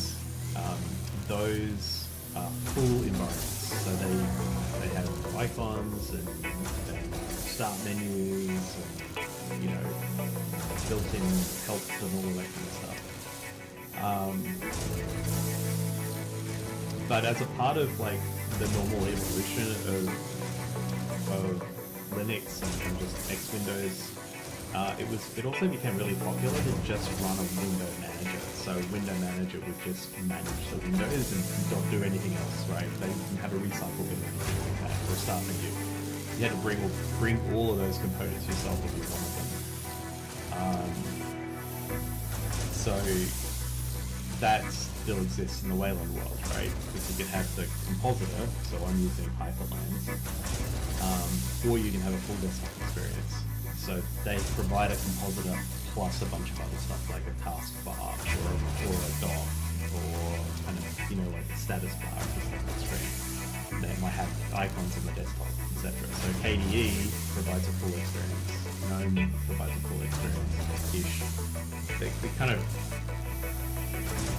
those are full environments. So they have icons and start menus and, you know, built-in help and all of that kind of stuff. But as a part of like the normal evolution of Linux and just X Windows, It also became really popular to just run a window manager. So window manager would just manage the windows and not do anything else, right? They didn't have a recycle bin or anything like that, or a start menu. You had to bring all of those components yourself if you wanted them. So that still exists in the Wayland world, right? Because you can have the compositor, so I'm using Hyperlands, or you can have a full desktop experience. So they provide a compositor plus a bunch of other stuff like a taskbar or a dock or kind of, like a status bar just like the screen. They might have icons on the desktop, etc. So KDE provides a full experience. GNOME provides a full experience-ish. They kind of...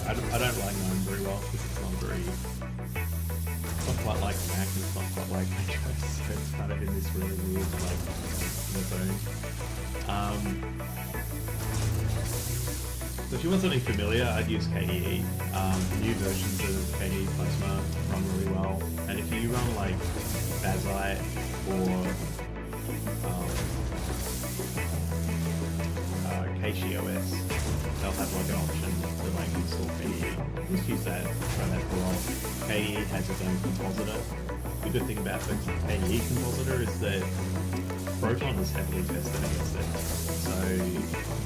I don't like GNOME very well because it's not quite like Mac, and it's not quite like Windows, so it's kind of in this really weird, like, zone. So if you want something familiar, I'd use KDE. New versions of KDE Plasma run really well, and if you run like Bazite or KCOS, they'll have like an option to like install KDE. Just use that, try that for a while. KDE has its own compositor. The good thing about the KDE compositor is that Proton is heavily tested against it. So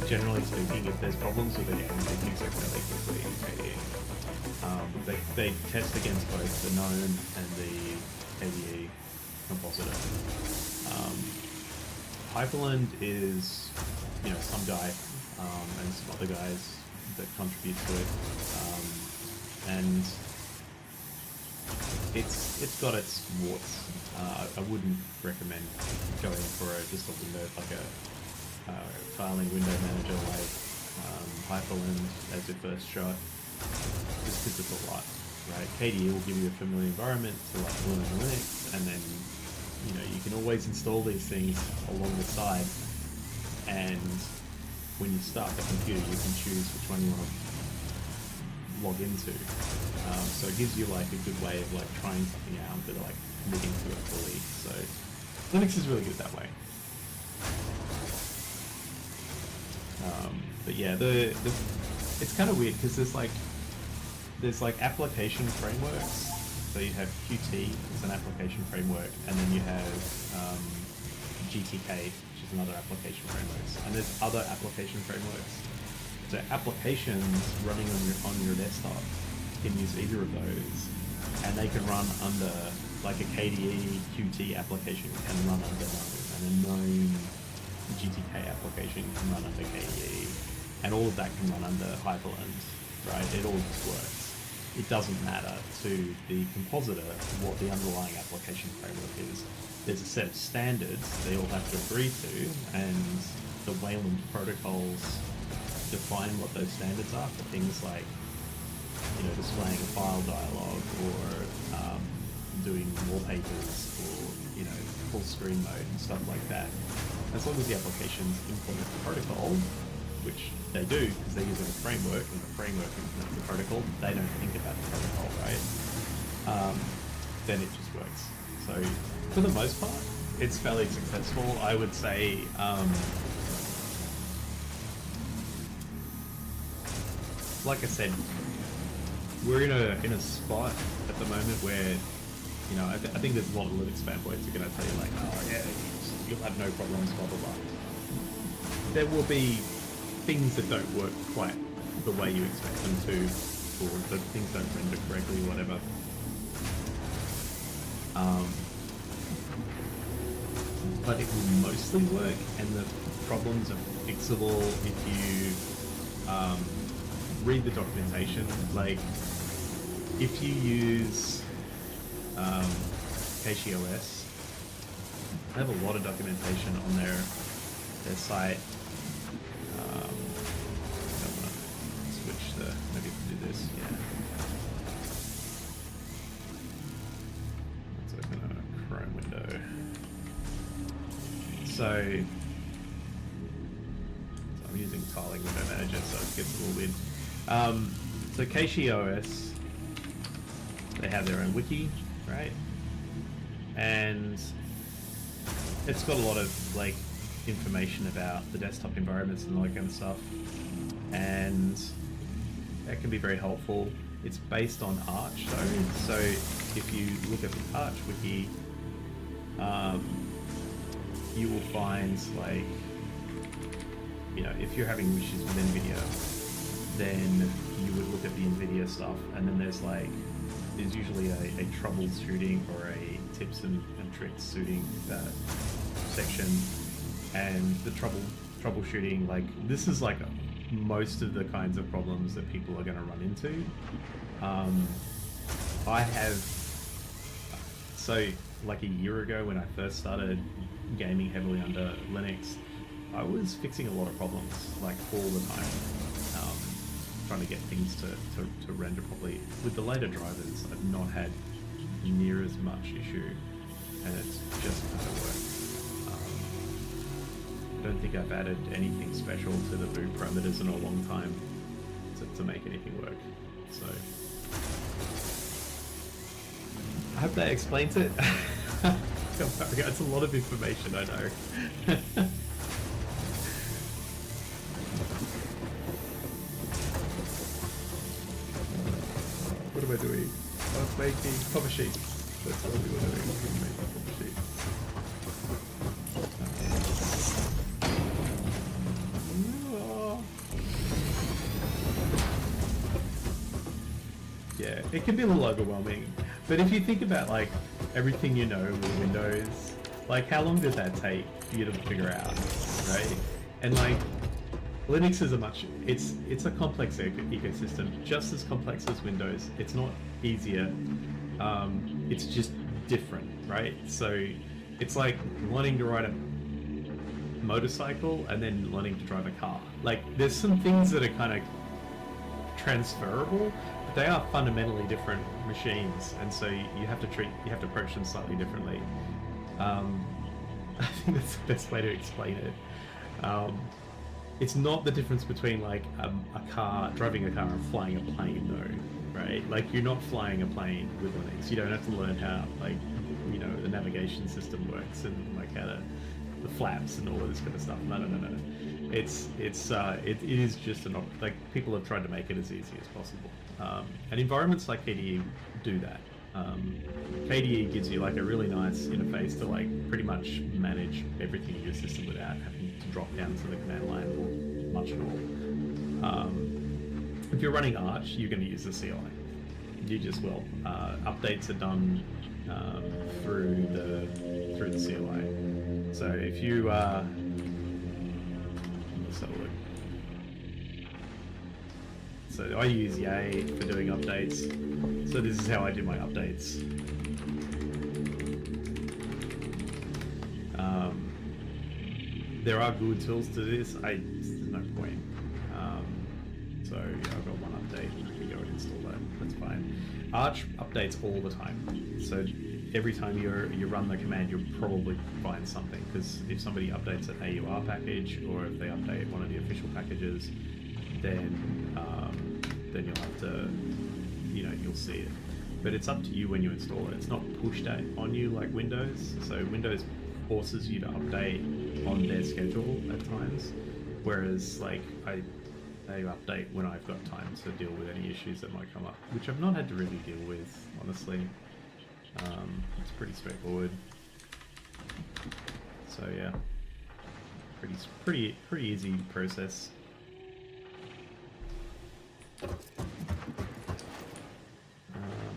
generally speaking, if there's problems with the game, they fix it really quickly in KDE. They test against both the GNOME and the KDE compositor. Hyperland is, some guy and some other guys that contribute to it, and it's got its warts. I wouldn't recommend going for just a window, like a filing window manager like Hyperland as your first shot, just because it's a lot, right? KDE will give you a familiar environment to like learn Linux, and then you can always install these things along the side, and when you start the computer you can choose which one you want to log into. So it gives you like a good way of like trying something out without like committing to it fully. So Linux is really good that way. But yeah, it's kind of weird because there's like application frameworks. So you have Qt as an application framework, and then you have GTK, which is another application framework, and there's other application frameworks. So applications running on your desktop can use either of those, and they can run under, like a KDE Qt application can run under GNOME, and a GNOME GTK application can run under KDE, and all of that can run under Hyperland, right? It all just works. It doesn't matter to the compositor what the underlying application framework is. There's a set of standards they all have to agree to, and the Wayland protocols define what those standards are for things like, displaying a file dialog, or doing wallpapers, or full screen mode and stuff like that. As long as the applications implement the protocol, which they do because they're using a framework, and the framework implements the protocol, they don't think about the protocol, right? Then it just works. So for the most part, it's fairly successful. I would say like I said, we're in a spot at the moment where, I think there's a lot of Linux fanboys who are going to tell you like, oh yeah, you'll have no problems, blah blah blah. There will be things that don't work quite the way you expect them to, or the things don't render correctly, or whatever. But it will mostly work, and the problems are fixable if you read the documentation. Like, if you use KCOS, they have a lot of documentation on their site. I don't want to switch maybe do this, yeah. Let's open a Chrome window. So I'm using tiling window manager, so it gets a little weird. So KCOS, they have their own wiki, right? And it's got a lot of like information about the desktop environments and all that kind of stuff, and that can be very helpful. It's based on Arch though, so if you look at the Arch wiki, you will find, like, you know, if you're having issues with NVIDIA, then you would look at the NVIDIA stuff, and then there's usually a troubleshooting or a tips and tricks suiting section, and the troubleshooting, like, this is like most of the kinds of problems that people are going to run into. I have, so like a year ago when I first started gaming heavily under Linux, I was fixing a lot of problems, like, all the time, trying to get things to render properly. With the later drivers, I've not had near as much issue, and it's just kind of worked. I don't think I've added anything special to the boot parameters in a long time to make anything work. So I hope that explains it. It's a lot of information, I know. What am I doing? I'm making cover sheets. That's what we were doing. We're making cover sheets. Yeah, it can be a little overwhelming. But if you think about, like, everything you know with Windows, like, how long did that take for you to figure out, right? And, like, Linux is it's a complex ecosystem, just as complex as Windows. It's not easier, it's just different, right? So it's like learning to ride a motorcycle and then learning to drive a car. Like, there's some things that are kind of transferable, but they are fundamentally different machines, and so you have to approach them slightly differently. I think that's the best way to explain it. It's not the difference between, like, driving a car and flying a plane, though, right? Like, you're not flying a plane with Linux. You don't have to learn how, like, you know, the navigation system works and, like, how the flaps and all of this kind of stuff. No. It is just like, people have tried to make it as easy as possible. And environments like KDE do that. KDE gives you, like, a really nice interface to, like, pretty much manage everything in your system without having to drop down to the command line or much at all. If you're running Arch, you're going to use the CLI. You just will. Updates are done through the CLI. So if you let's have a look. So I use Yay for doing updates. So this is how I do my updates. There are good tools to this. There's no point. So yeah, I've got one update. I can go and install that. That's fine. Arch updates all the time. So every time you run the command, you'll probably find something. Because if somebody updates an AUR package, or if they update one of the official packages, then you'll have to, you know, you'll see it. But it's up to you when you install it. It's not pushed on you like Windows. So Windows forces you to update on their schedule at times, whereas, like, I update when I've got time to deal with any issues that might come up, which I've not had to really deal with, honestly. It's pretty straightforward. So yeah, pretty easy process.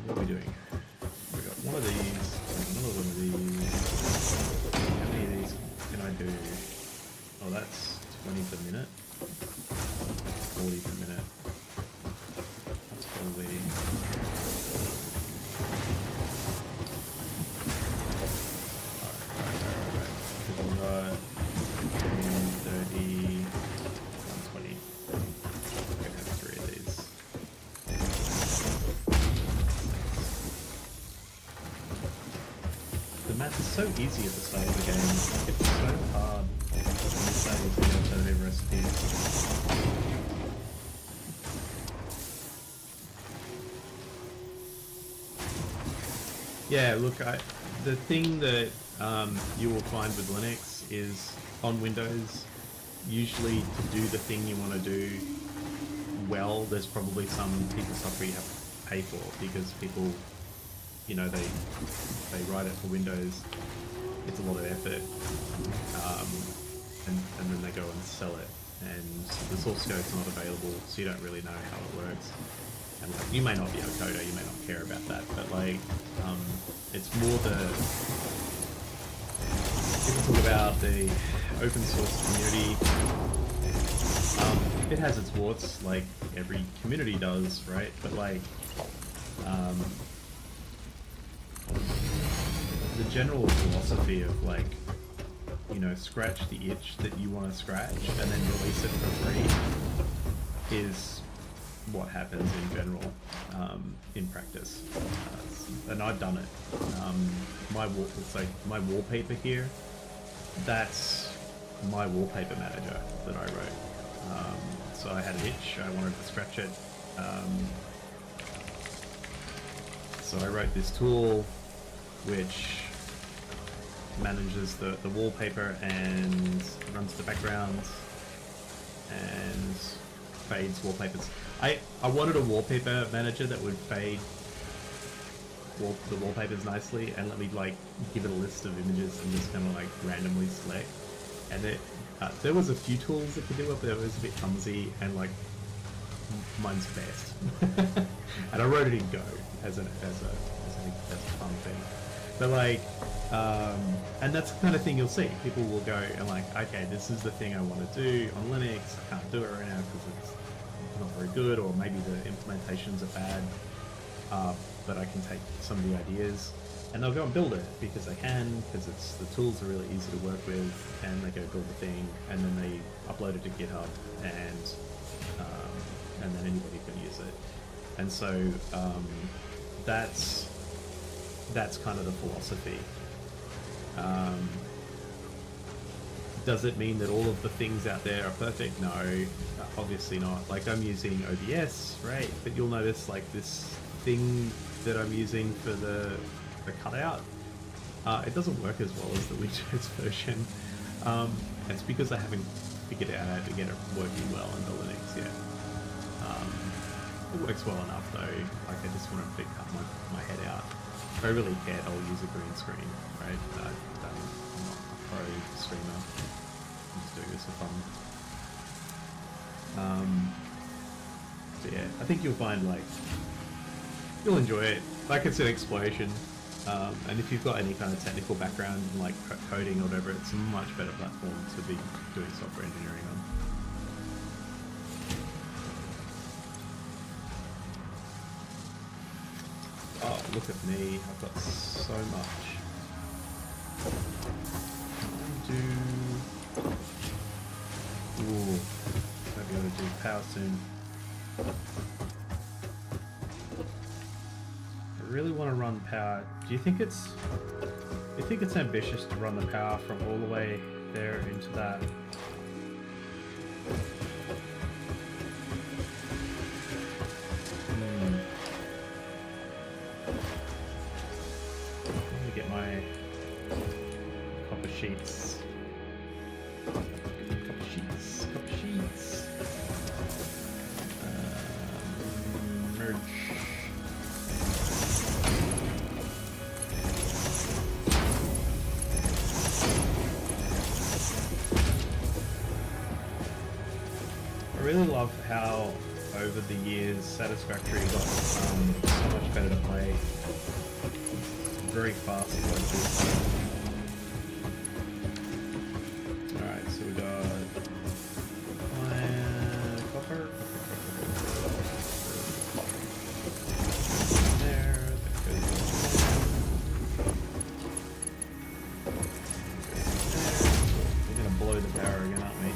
What are we doing? We got one of these, another one of these. How many of these can I do? Oh, that's 20 per minute. 40 per minute. That's probably... Alright. 30, 120. I'm gonna have 3 of these. The math is so easy at the start of the game. It's so hard when you start using alternative recipes. Yeah, look, the thing that you will find with Linux is on Windows, usually to do the thing you want to do well, there's probably some piece of software you have to pay for, because people, you know, they write it for Windows. It's a lot of effort, and then they go and sell it, and the source code's not available, so you don't really know how it works. And like, you may not be a coder, you may not care about that, but like, it's more the, people talk about the open source community. It has its warts, like every community does, right? But like, the general philosophy of like, you know, scratch the itch that you want to scratch and then release it for free is what happens in general, in practice. And I've done it. It's like my wallpaper here, that's my wallpaper manager that I wrote. So I had an itch, I wanted to scratch it. So I wrote this tool which manages the wallpaper and runs the backgrounds and fades wallpapers. I wanted a wallpaper manager that would fade the wallpapers nicely and let me like give it a list of images and just kind of like randomly select. And there was a few tools that could do it, but it was a bit clumsy, and like mine's best. And I wrote it in Go as a fun thing. But like, and that's the kind of thing you'll see. People will go and like, okay, this is the thing I want to do on Linux. I can't do it right now because it's not very good, or maybe the implementations are bad. But I can take some of the ideas, and they'll go and build it because they can, because the tools are really easy to work with, and they go build the thing, and then they upload it to GitHub, and then anybody can use it. And so that's kind of the philosophy. Does it mean that all of the things out there are perfect? No, obviously not. Like, I'm using OBS, right? But you'll notice like this thing that I'm using for the cutout, it doesn't work as well as the Windows version. It's because I haven't figured out how to get it working well in the Linux yet. It works well enough though. Like, I just want to cut my head out. If I really cared, I'll use a green screen, right? I'm not a pro streamer. I'm just doing this for fun. So yeah, I think you'll find like you'll enjoy it. Like, it's an exploration, and if you've got any kind of technical background in like coding or whatever, it's a much better platform to be doing software engineering on. Oh, look at me, I've got so much. Ooh, maybe I ought to do power soon. I really want to run power. Do you think it's ambitious to run the power from all the way there into that? Let me get my copper sheets. Copper sheets. Merge. I really love how over the years Satisfactory got so much better to play. Very fast to play through. Alright, so we got copper. There, that goes there. We're gonna blow the power again, aren't we?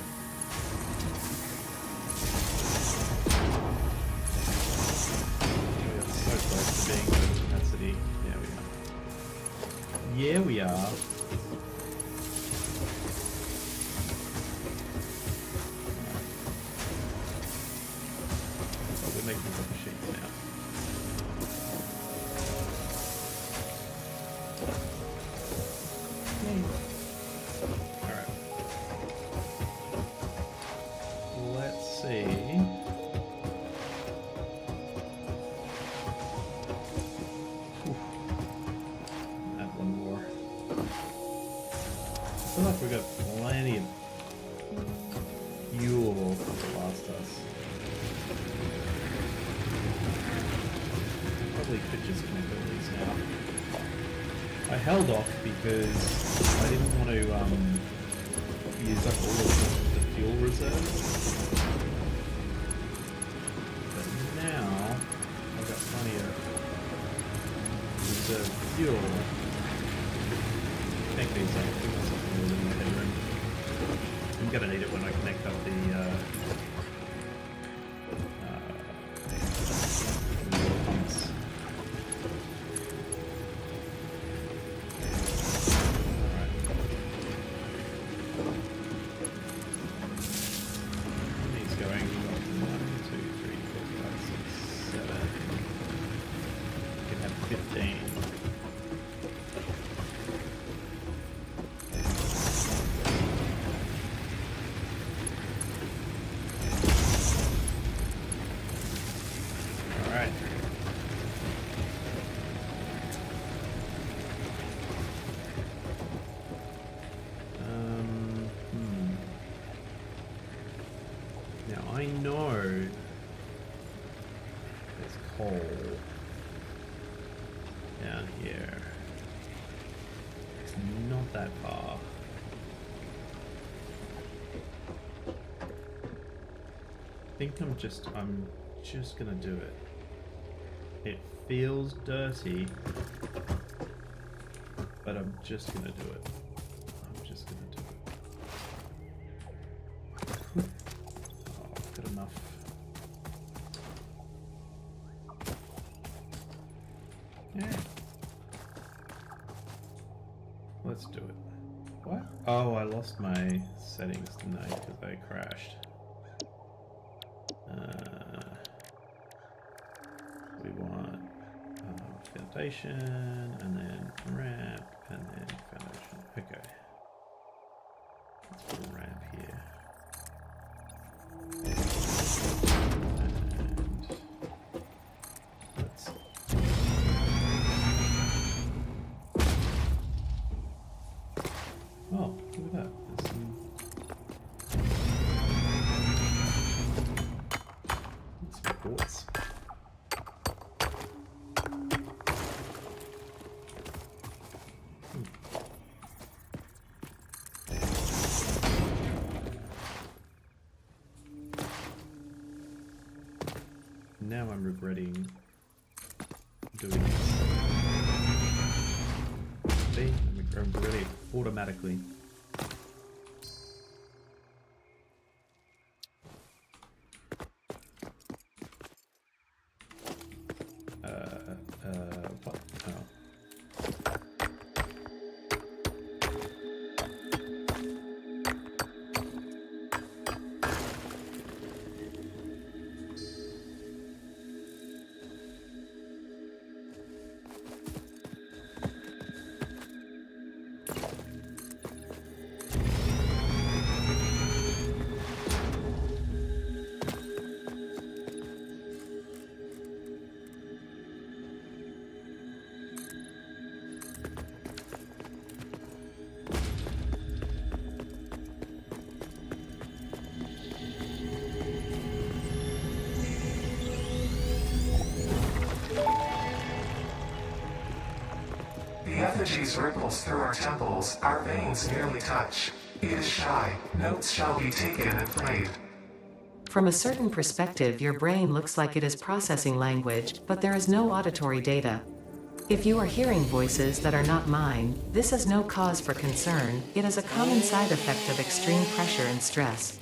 Capacity. Yeah, we are. Oh, we're making copper sheets now. Alright. We've got plenty of fuel to last us. Probably could just connect all these now. I held off because I didn't want to use up all of the fuel reserves. But now I've got plenty of reserve fuel. Connect these up. Give myself a little bit more headroom. I'm gonna need it when I connect up the pumps. He's going 1, 2, 3, 4, 5, 6, 7. You can have 15. Alright. Now I know there's coal down here. It's not that far. I think I'm just gonna do it. It feels dirty, but I'm just gonna do it. I'm just gonna do it. Oh, I've got enough. Yeah. Let's do it. What? Oh, I lost my settings tonight because I crashed. We want foundation, and then ramp, and then foundation. Okay. Let's put a ramp here. And let's... Oh, look at that. There's some quartz. Now I'm regretting doing this. See? I'm regretting it automatically. What? Oh. The effigies ripples through our temples, our veins nearly touch. It is shy, notes shall be taken and played. From a certain perspective, your brain looks like it is processing language, but there is no auditory data. If you are hearing voices that are not mine, this is no cause for concern. It is a common side effect of extreme pressure and stress.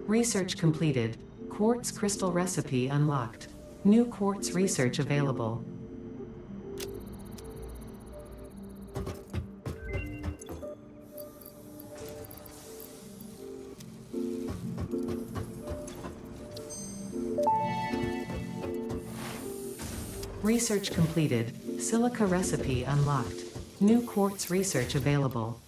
Research completed. Quartz crystal recipe unlocked. New quartz research available. Research completed. Silica recipe unlocked. New quartz research available.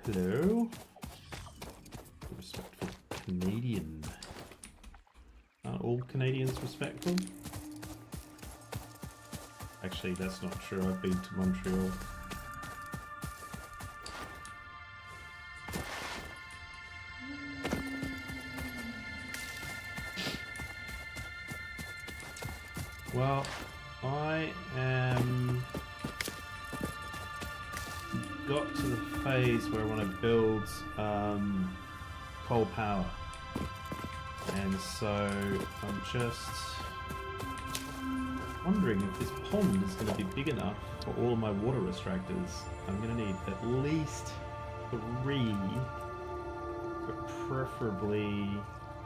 Hello? Respectful Canadian. Aren't all Canadians respectful? Actually, that's not true. I've been to Montreal. Well, I am... got to the phase where I want to build coal power, and so I'm just wondering if this pond is going to be big enough for all of my water extractors. I'm going to need at least 3, but preferably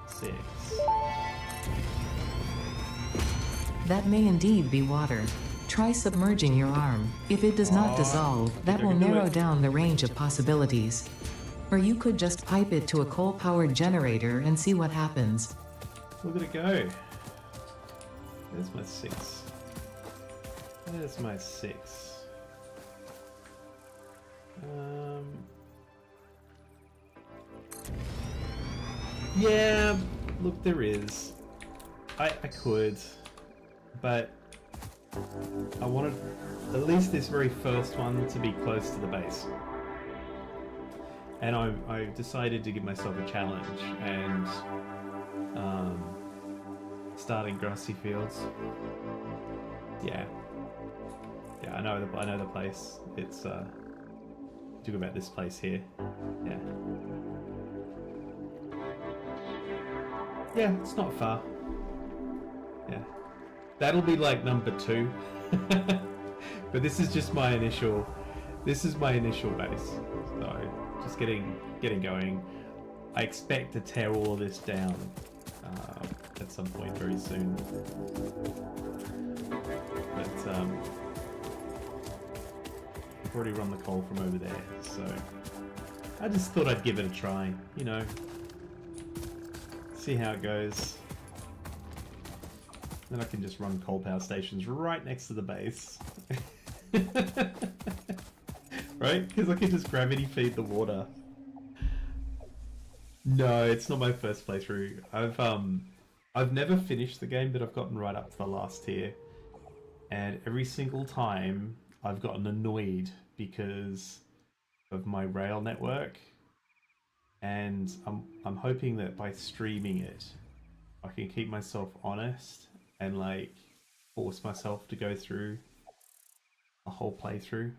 6. That may indeed be water. Try submerging your arm. If it does not dissolve, that will narrow down the range of possibilities. Or you could just pipe it to a coal-powered generator and see what happens. Look at it go. There's my 6. There's my 6. Yeah, look, there is. I could, but I wanted at least this very first one to be close to the base. And I decided to give myself a challenge and starting grassy fields. Yeah, I know the place. It's talk about this place here. Yeah, it's not far. Yeah, that'll be like number 2. But this is just my initial. This is my initial base. So just getting going. I expect to tear all of this down at some point very soon. But I've already run the coal from over there, so I just thought I'd give it a try. You know, see how it goes. Then I can just run coal power stations right next to the base. Right? Because I can just gravity feed the water. No, it's not my first playthrough. I've never finished the game, but I've gotten right up to the last tier. And every single time I've gotten annoyed because of my rail network. And I'm hoping that by streaming it, I can keep myself honest and like force myself to go through a whole playthrough.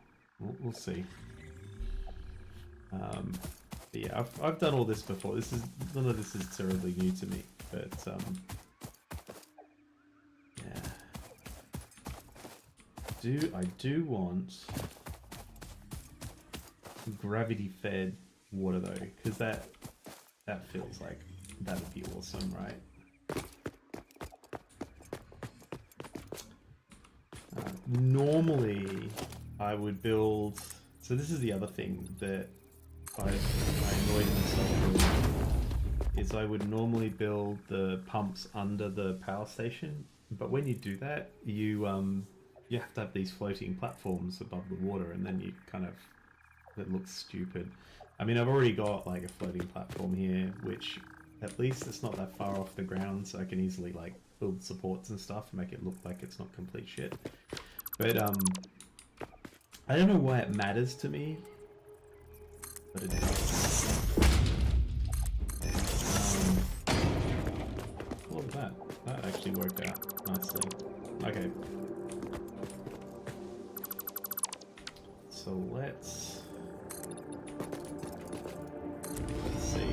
We'll see. But yeah, I've done all this before. None of this is terribly new to me, but yeah. I do want gravity-fed water though, because that feels like that would be awesome, right? normally I would build. So this is the other thing that I annoyed myself with, is I would normally build the pumps under the power station, but when you do that, you have to have these floating platforms above the water, and then you kind of, it looks stupid. I mean, I've already got like a floating platform here, which at least it's not that far off the ground, so I can easily like build supports and stuff and make it look like it's not complete shit. But I don't know why it matters to me, but it does. What was that? That actually worked out nicely. Okay. So let's see.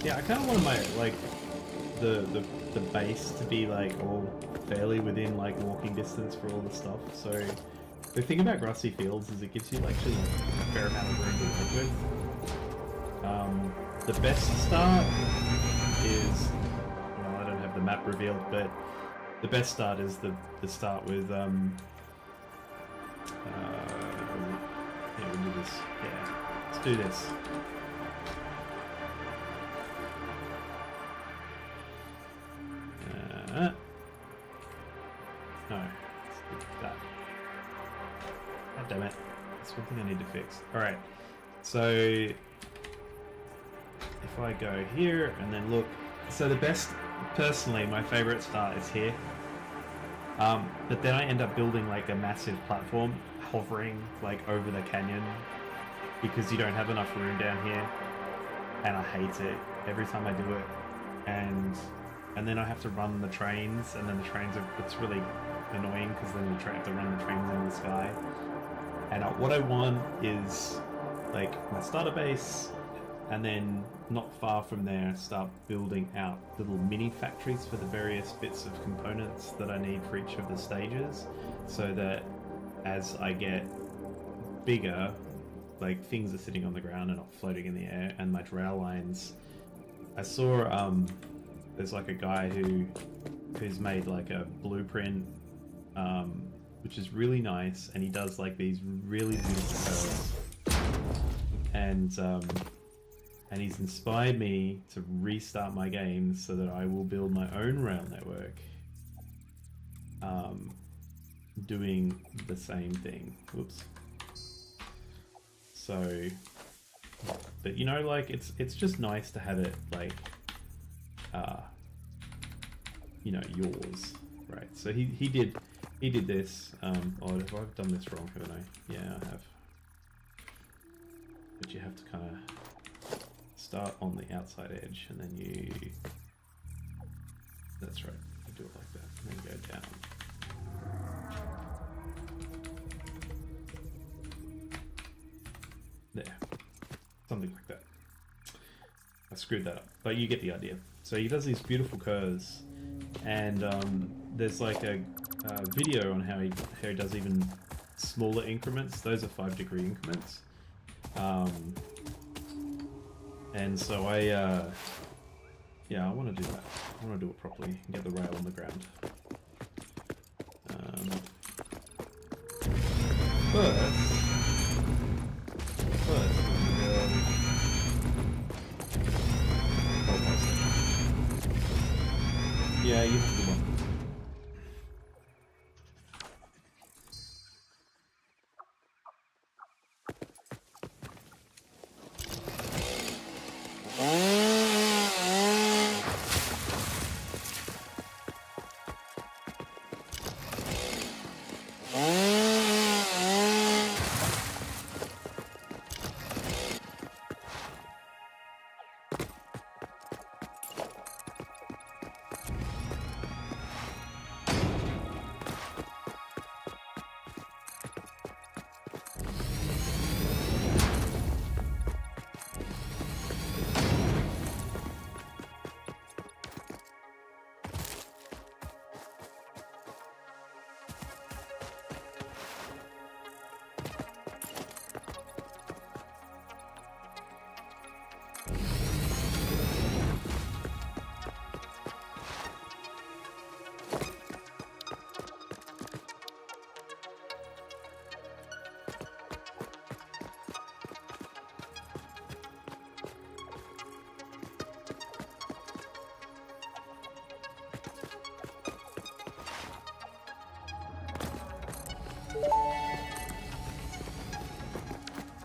Yeah, I kind of want my, like, the base to be, like, all fairly within, like, walking distance for all the stuff. So, the thing about grassy fields is it gives you, like, just a fair amount of room to work with. The best start is, well, I don't have the map revealed, but the best start is the start with, yeah, we'll do this. Yeah, let's do this. No, let's do that. God damn it. That's one thing I need to fix. Alright, so if I go here and then look, so the best, personally, my favorite start is here. But then I end up building like a massive platform hovering like over the canyon because you don't have enough room down here, and I hate it every time I do it. And then I have to run the trains, and then the trains are, it's really annoying because then you have to run the trains in the sky. And what I want is like my starter base, and then not far from there start building out little mini factories for the various bits of components that I need for each of the stages, so that as I get bigger, like things are sitting on the ground and not floating in the air, and my rail lines. I saw there's like a guy who's made like a blueprint, which is really nice, and he does like these really beautiful curves, and he's inspired me to restart my games so that I will build my own rail network, doing the same thing. Whoops. So, but you know, like it's just nice to have it like, you know, yours, right? So he did this. Oh, have I done this wrong, haven't I? Yeah, I have. But you have to kind of start on the outside edge, and then you. That's right. You do it like that, and then go down. There, something like that. I screwed that up, but you get the idea. So he does these beautiful curves, and there's like a video on how he does even smaller increments. Those are 5-degree increments, and so I want to do that. I want to do it properly and get the rail on the ground. First, yeah, you have the one.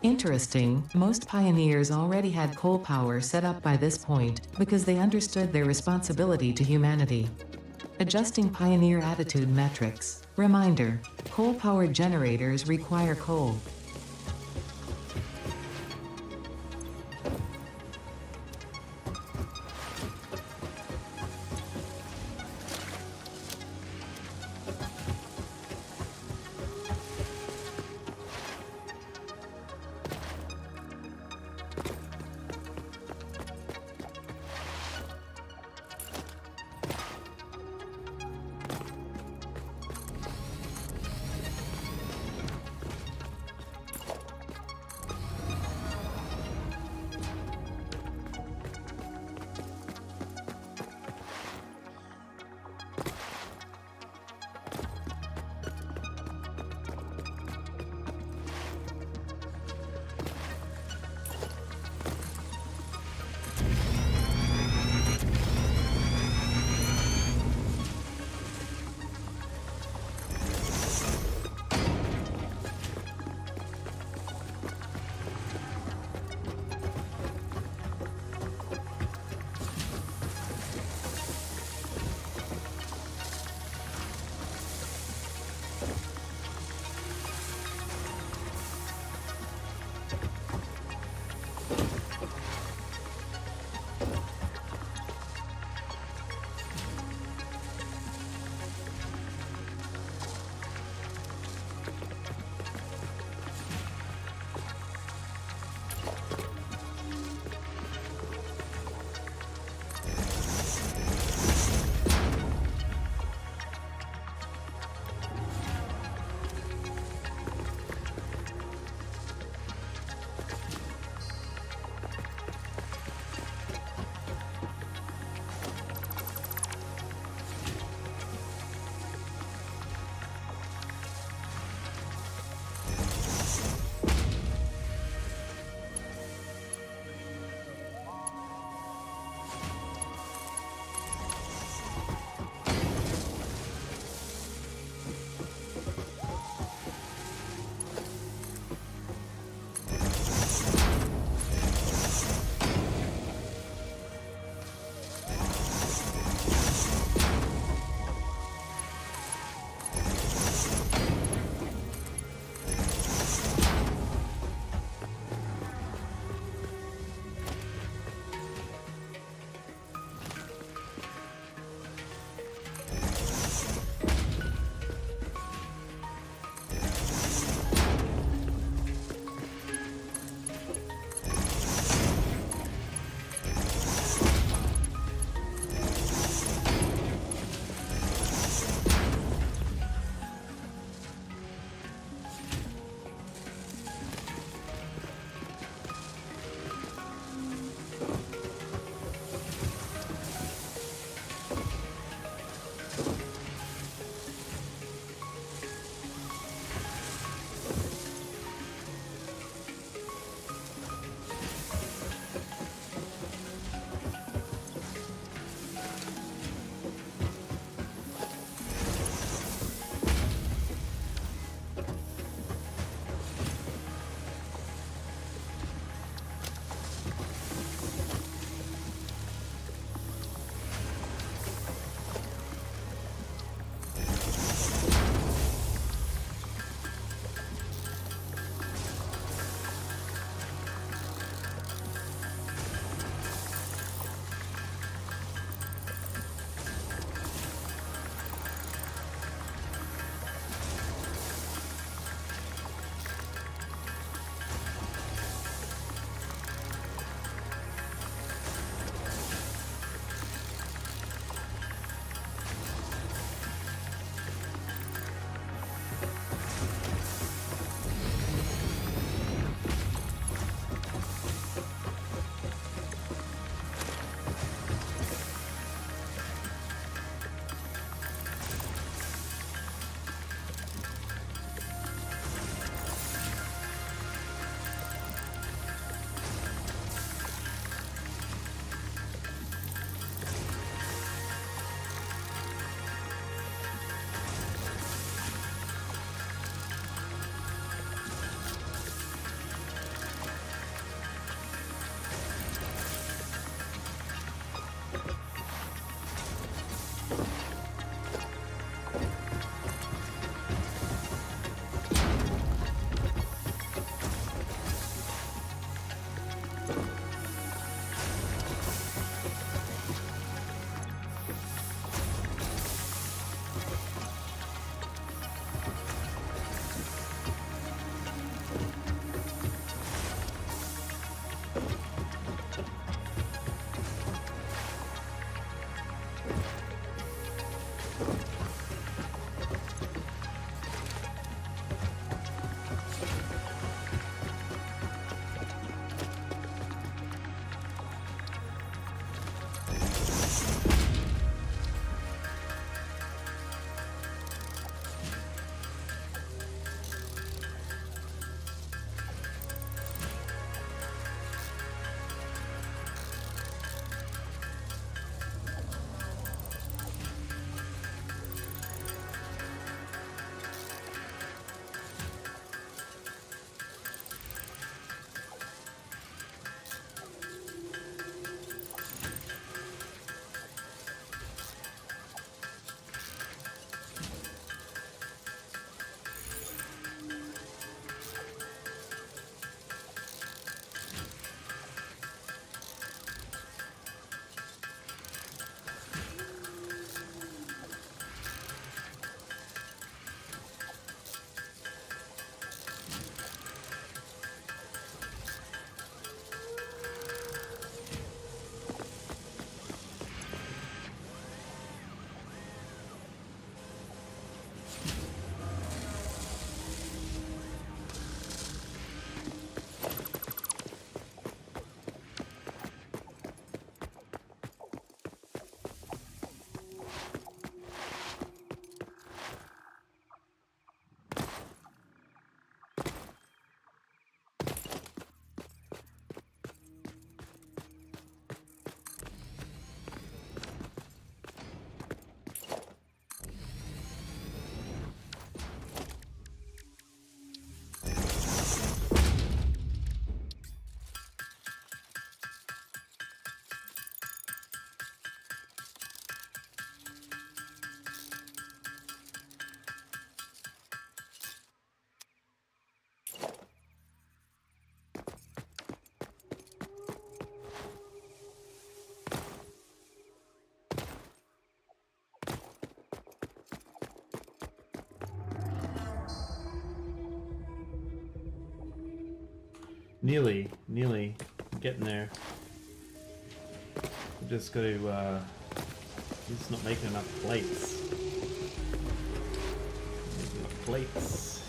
Interesting, most pioneers already had coal power set up by this point because they understood their responsibility to humanity. Adjusting pioneer attitude metrics. Reminder: coal-powered generators require coal. Nearly. Getting there. I've just got to, it's not making enough plates. Making enough plates.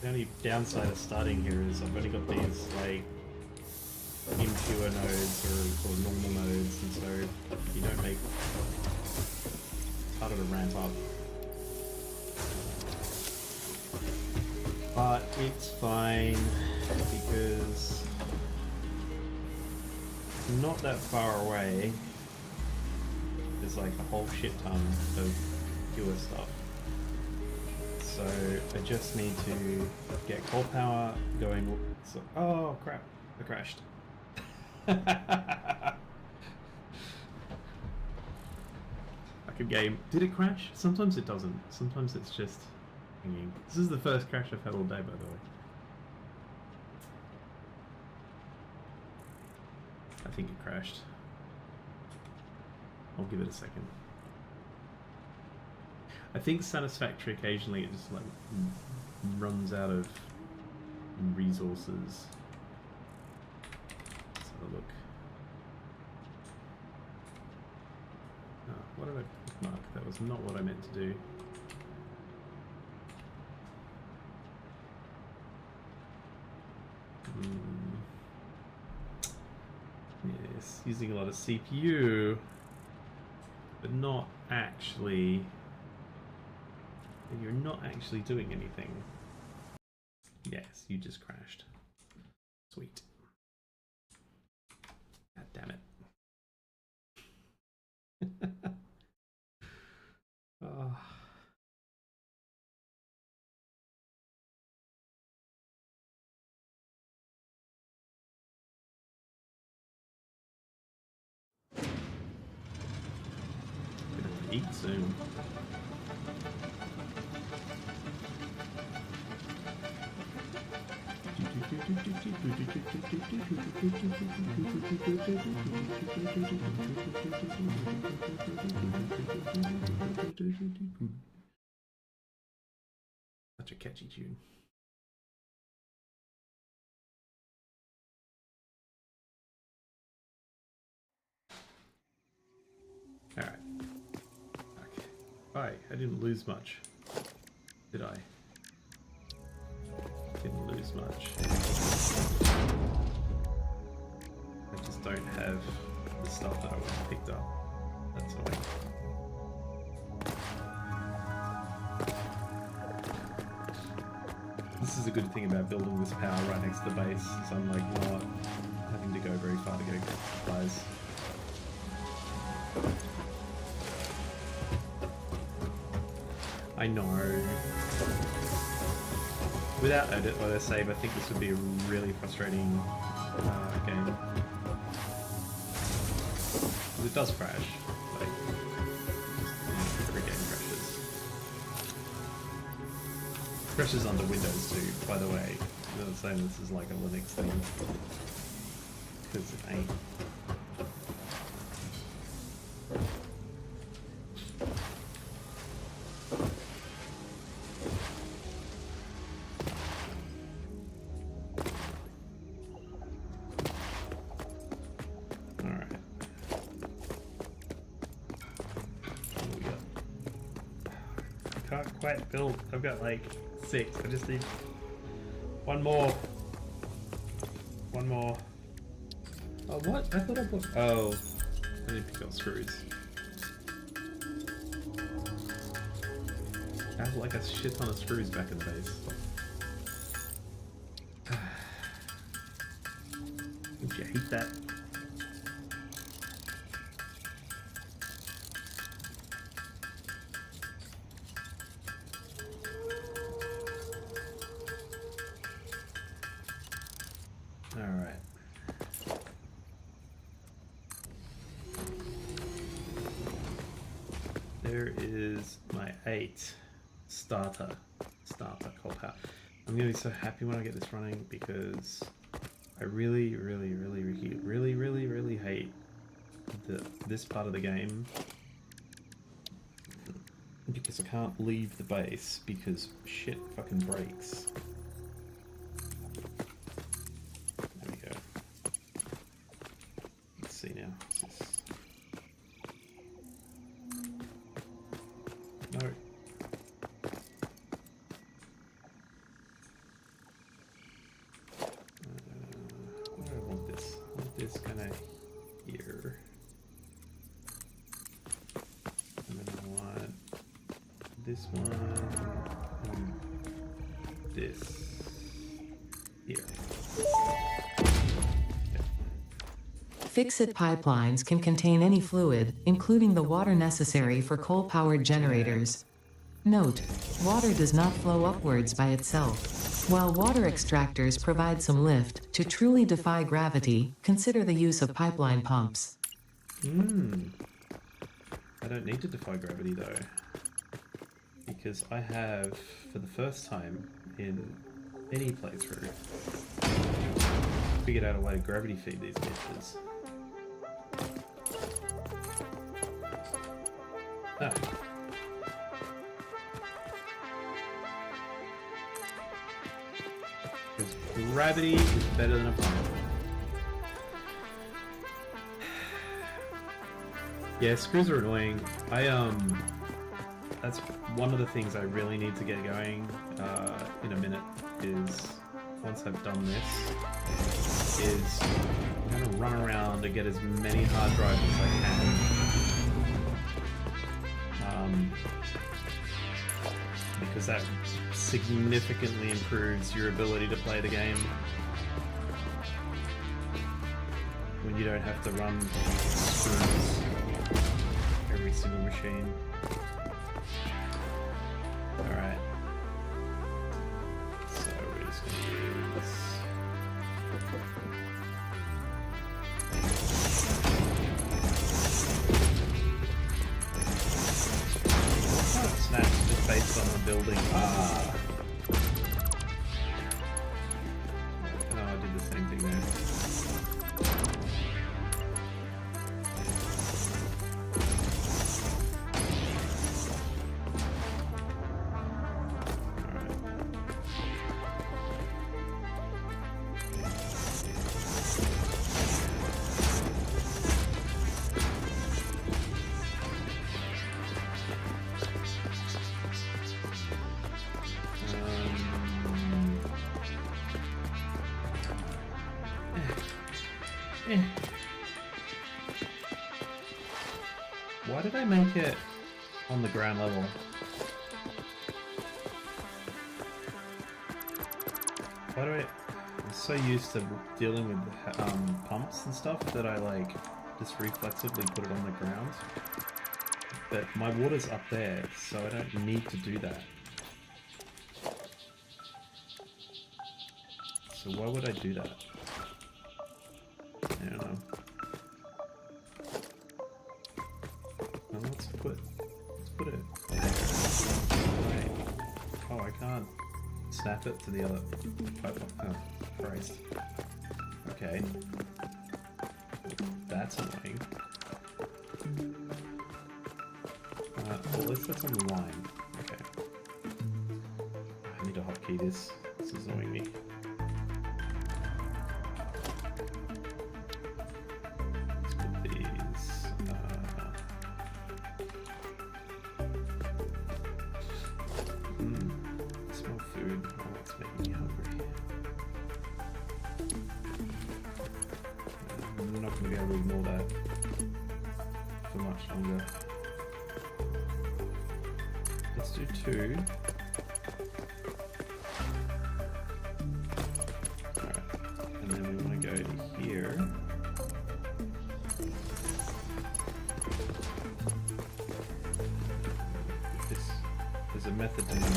The only downside of starting here is I've only got these, like, impure nodes or normal nodes, and so you don't make... It's harder to ramp up. But it's fine, because not that far away there's like a whole shit ton of pure stuff. So I just need to get coal power going. So, oh crap, I crashed. I could game. Did it crash? Sometimes it doesn't. Sometimes it's just hanging. This is the first crash I've had all day, by the way. I think it crashed. I'll give it a second. I think Satisfactory occasionally it just like runs out of resources. Let's have a look. Oh, what did I mark? That was not what I meant to do. Yes, using a lot of CPU, but not actually. You're not actually doing anything. Yes, you just crashed. Sweet. God damn it. Oh. Gonna eat soon. Such a catchy tune. All right. Okay. Alright, I didn't lose much, did I? Didn't lose much. I just don't have the stuff that I would have picked up. That's all. This is a good thing about building this power right next to the base, is I'm like not having to go very far to go get supplies. I know. Without edit or save, I think this would be a really frustrating game. It does crash. Like, every game crashes. Crashes under Windows too, by the way. I'm not saying this is like a Linux thing. Because it ain't. Quite built. I've got like 6. I just need one more. One more. Oh, what? I thought I put. Oh, I need to pick up screws. I have like a shit ton of screws back in the base. Don't you hate that? Starter coal power. I'm gonna be so happy when I get this running because I really hate this part of the game because I can't leave the base because shit fucking breaks. There we go. Let's see now. What's this? No. Where do I want this? I want this kind of here. And then I want this one and this here. Fix-it pipelines can contain any fluid, including the water necessary for coal-powered generators. Note: water does not flow upwards by itself. While water extractors provide some lift, to truly defy gravity, consider the use of pipeline pumps. I don't need to defy gravity though, because I have, for the first time in any playthrough, figured out a way to gravity feed these bitches. Ah. Because gravity is better than a pump. Yeah, screws are annoying. That's one of the things I really need to get going in a minute, is once I've done this, is I'm gonna run around and get as many hard drives as I can. Because that significantly improves your ability to play the game when you don't have to run screws every single machine. Alright. So we're just gonna use... What kind of snaps just based on the building? Ah! Oh, I did the same thing there. Why did I make it on the ground level? Why do I... I'm so used to dealing with pumps and stuff that I like just reflexively put it on the ground. But my water's up there, so I don't need to do that. So why would I do that? I don't know. Well, let's put it there. Wait. Oh, I can't snap it to the other. Oh, Christ. Okay. That's annoying. Well, at least that's on the line. Okay. I need to hotkey this. This is annoying me. Let's do 2. Alright, and then we want to go to here. There's a method to that.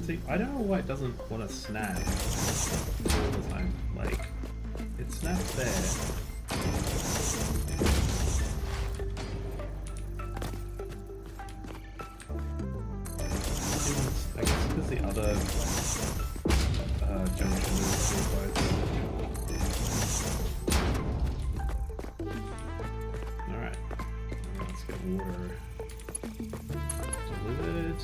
See, I don't know why it doesn't want to snap all the time. Like, it snaps there. I guess because the other junction is both. Alright, let's get water delivered.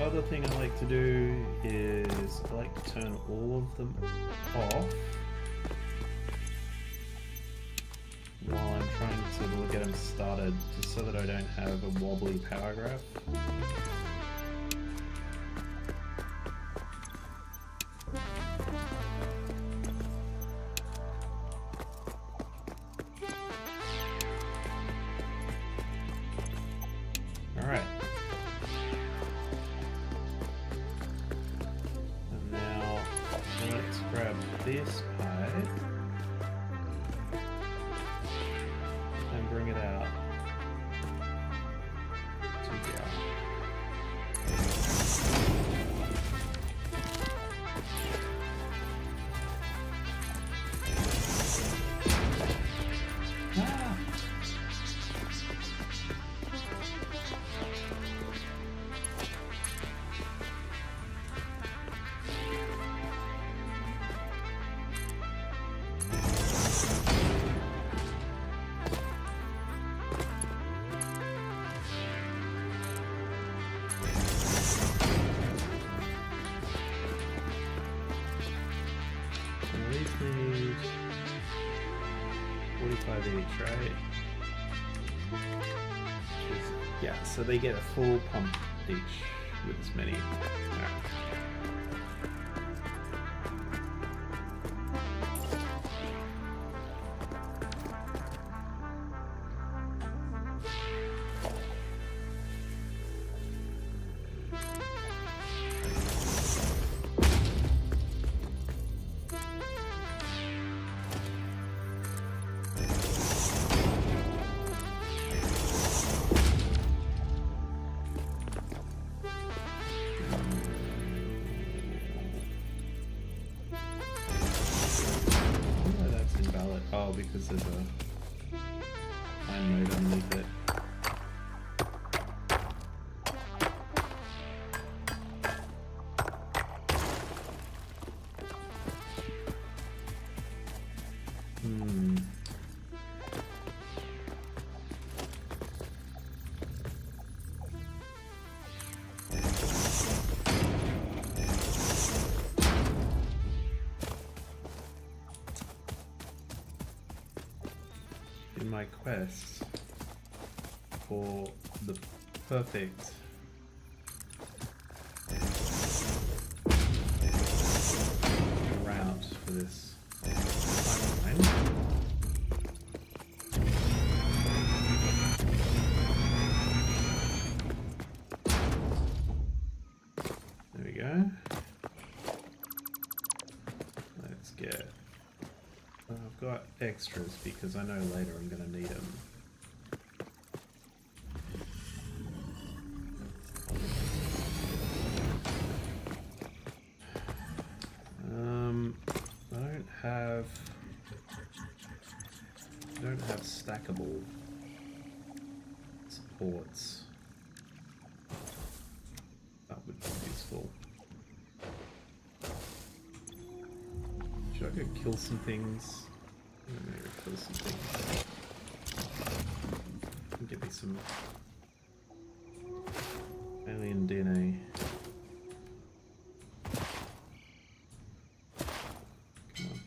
Other thing I like to do is I like to turn all of them off while I'm trying to get them started, just so that I don't have a wobbly power graph. Alright. Let's grab this pipe and bring it out to here. Ah! These need 45 each, right? Yeah, so they get a full pump each with as many. Alright. Oh, because there's a line node underneath it. In my quest for the perfect route for this pipeline, there we go. Let's get. I've got extras because I know later I'm going to need them. I don't have stackable supports. That would be useful. Should I go kill some things? I'm gonna go kill some things. Give me some alien DNA. Come on.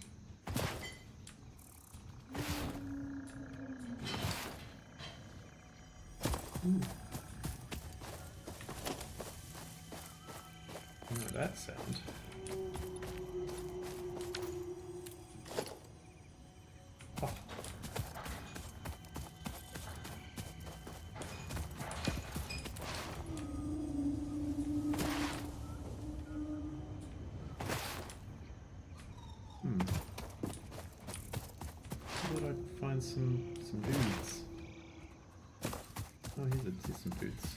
Ooh. I know that sound. thought I'd find some dudes. Oh, here's some boots.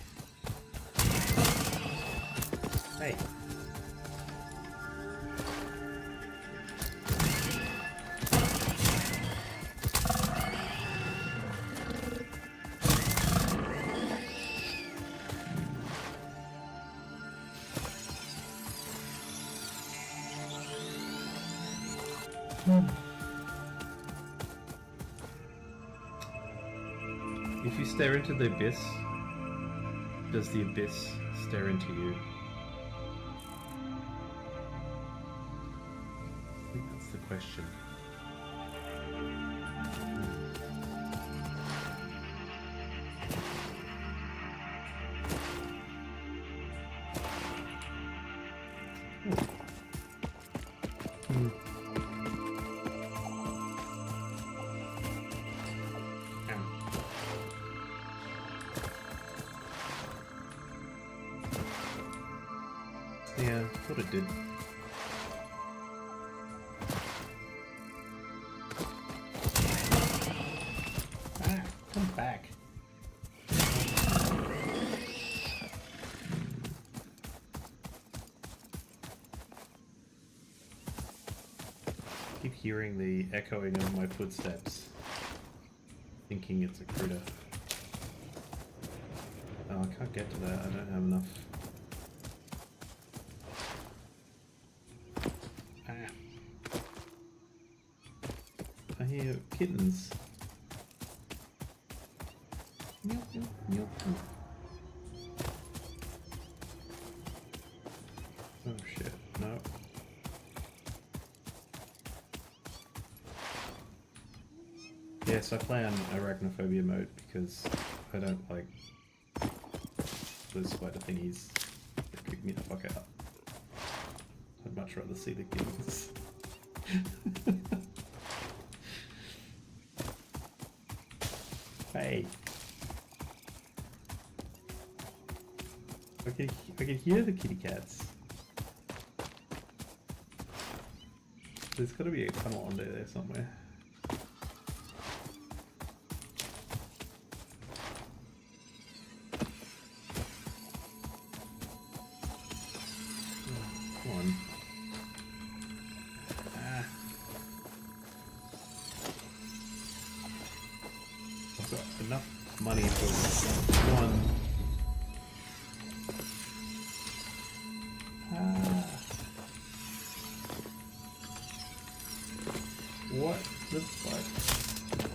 Hey. If you stare into the abyss, does the abyss stare into you? I think that's the question. Yeah, thought it did. Ah, come back. Keep hearing the echoing of my footsteps, thinking it's a critter. Oh, I can't get to that. I don't have enough. I hear kittens. Meow, meow, meow, meow. Oh shit, no. Yes, I play on arachnophobia mode because I don't like those spider thingies that creep me the fuck out. I'd much rather see the kittens. Hey. I can hear the kitty cats. There's gotta be a tunnel under there somewhere. Oh, come on. I've got enough money for one. What the fuck?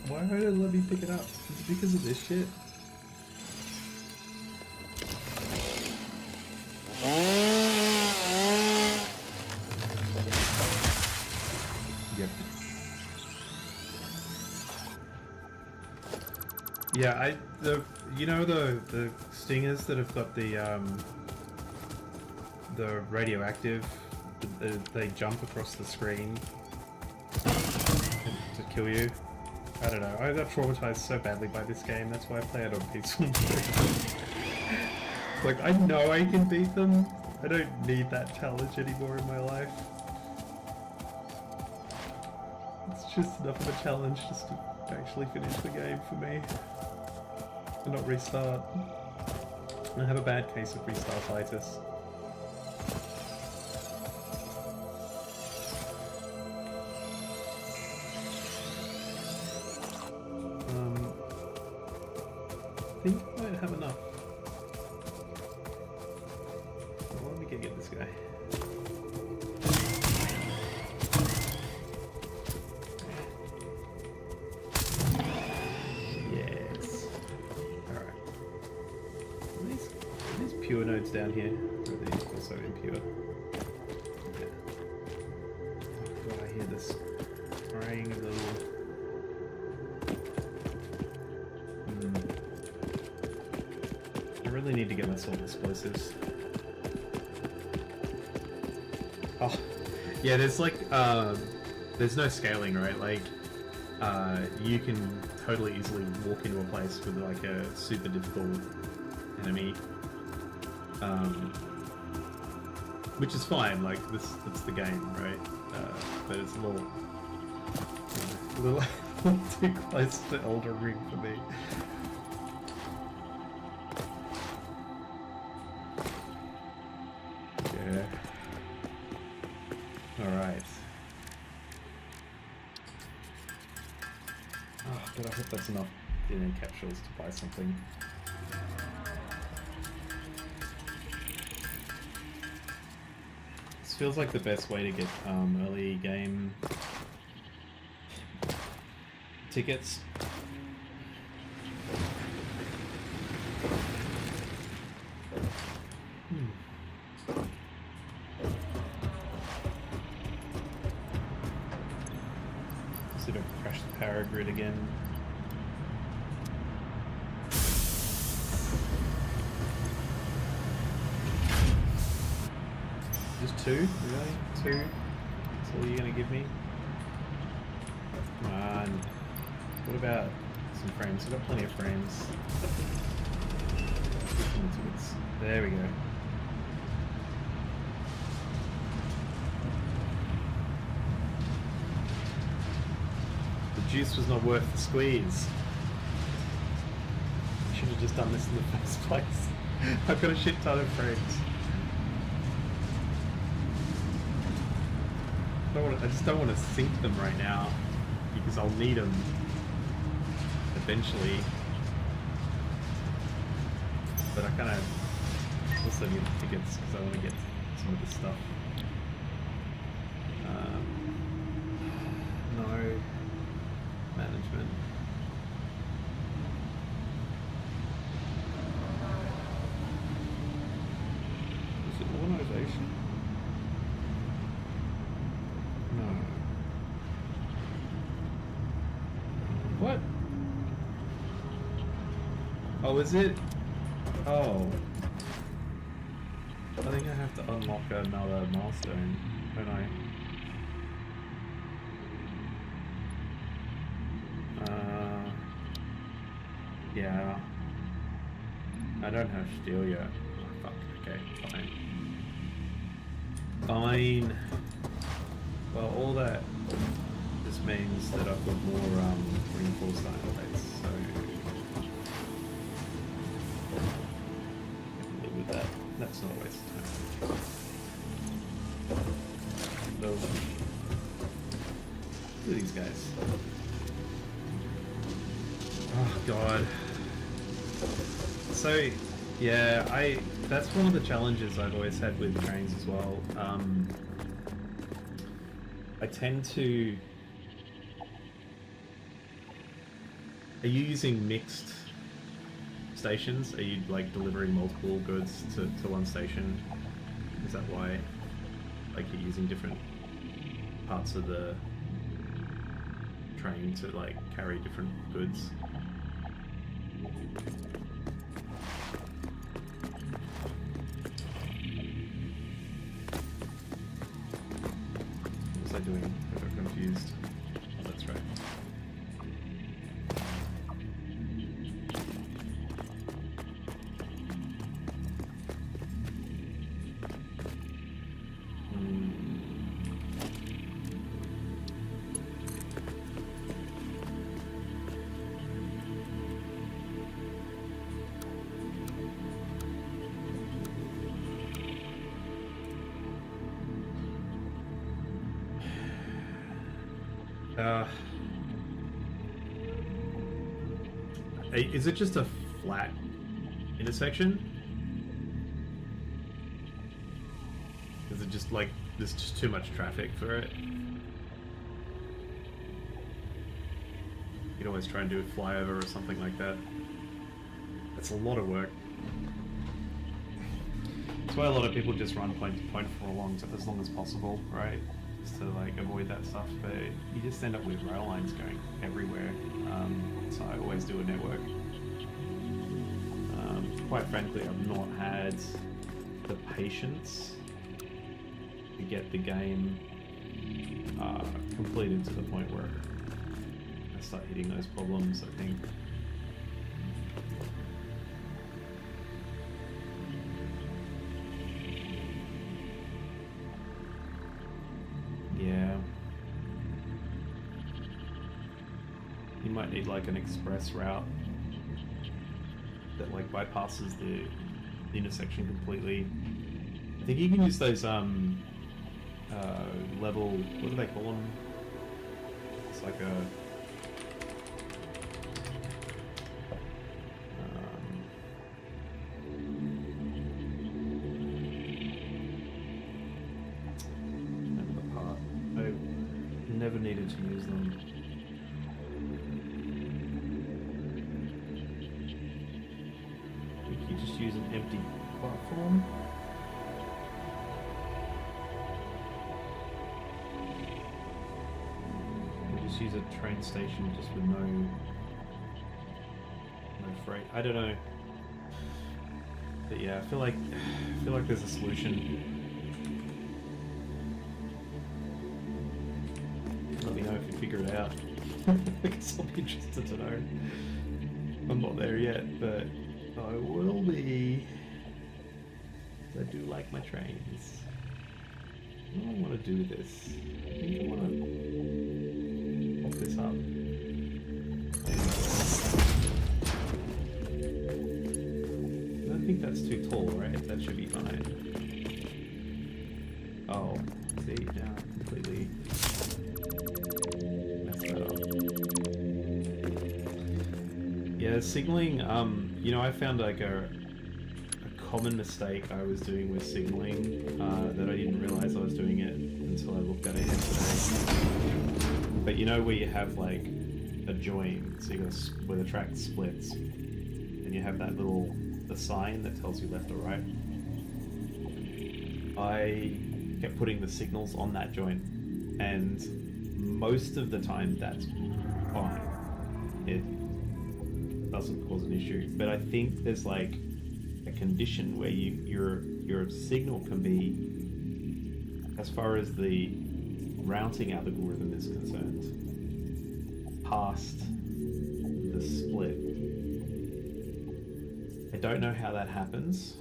Why would it let me pick it up? Is it because of this shit? Yep. Yeah, you know the stingers that have got the radioactive, they jump across the screen to kill you. I don't know. I got traumatized so badly by this game. That's why I play it on peaceful mode. Like, I know I can beat them. I don't need that challenge anymore in my life. It's just enough of a challenge just to actually finish the game for me. And not restart. I have a bad case of restartitis. I think I might have enough. Well, let me get this guy. Yes. Alright. Are these pure nodes down here? Or are these also impure? Yeah. Oh god, I hear this crying of little... I really need to get myself explosives. Oh, yeah, there's like, there's no scaling, right? Like, you can totally easily walk into a place with like a super difficult enemy. Which is fine, like, that's the game, right? But it's a little Too close to Elden Ring for me. Yeah. Alright. Oh, but I hope that's enough DNA capsules to buy something. This feels like the best way to get early game tickets. So don't crash the power grid again. Just 2? Really? 2? That's all you're gonna give me? Come on. What about some frames? I've got plenty of frames. There we go. The juice was not worth the squeeze. I should have just done this in the first place. I've got a shit ton of frames. I just don't want to sink them right now because I'll need them eventually. But I kind of also need tickets because I want to get some of this stuff. No management. Is it organization? No. What? Oh, is it? Oh. I think I have to unlock another milestone, don't I? Yeah. I don't have steel yet. Oh, fuck. Okay, fine. Fine. Well, all that just means that I've got more reinforced iron plates, so I can live with that. That's not a waste of time. So, look at these guys. Oh god. So yeah, that's one of the challenges I've always had with trains as well. I tend to... Are you using mixed stations? Are you like delivering multiple goods to one station? Is that why like you're using different parts of the train to like carry different goods? What was I doing? I got confused. Oh, that's right. Is it just a flat intersection? Is it just like there's just too much traffic for it? You could always try and do a flyover or something like that. That's a lot of work. That's why a lot of people just run point to point for as long as possible, right? Just to like avoid that stuff, but you just end up with rail lines going everywhere. So I always do a network. Quite frankly, I've not had the patience to get the game completed to the point where I start hitting those problems, I think. Yeah. You might need like an express route that like bypasses the intersection completely. I think you can use those level, what do they call them? It's like a remember the part. I never needed to use them. I think you just use an empty platform. Just use a train station just with no freight. I don't know, but yeah, I feel like there's a solution. Let me know if you figure it out. Because I'll be interested to know. I'm not there yet, but I will be. I do like my trains. What do I want to do with this? I think I want to pop this up. I don't think that's too tall, right? That should be fine. Oh, see, now completely messed that up. Yeah, signaling, you know, I found like a common mistake I was doing with signaling that I didn't realize I was doing it until I looked at it yesterday. But you know where you have like a join, so you got where the track splits, and you have that little the sign that tells you left or right. I kept putting the signals on that joint, and most of the time that's fine. It doesn't cause an issue. But I think there's like a condition where your signal can be, as far as the routing algorithm is concerned, past the split. I don't know how that happens,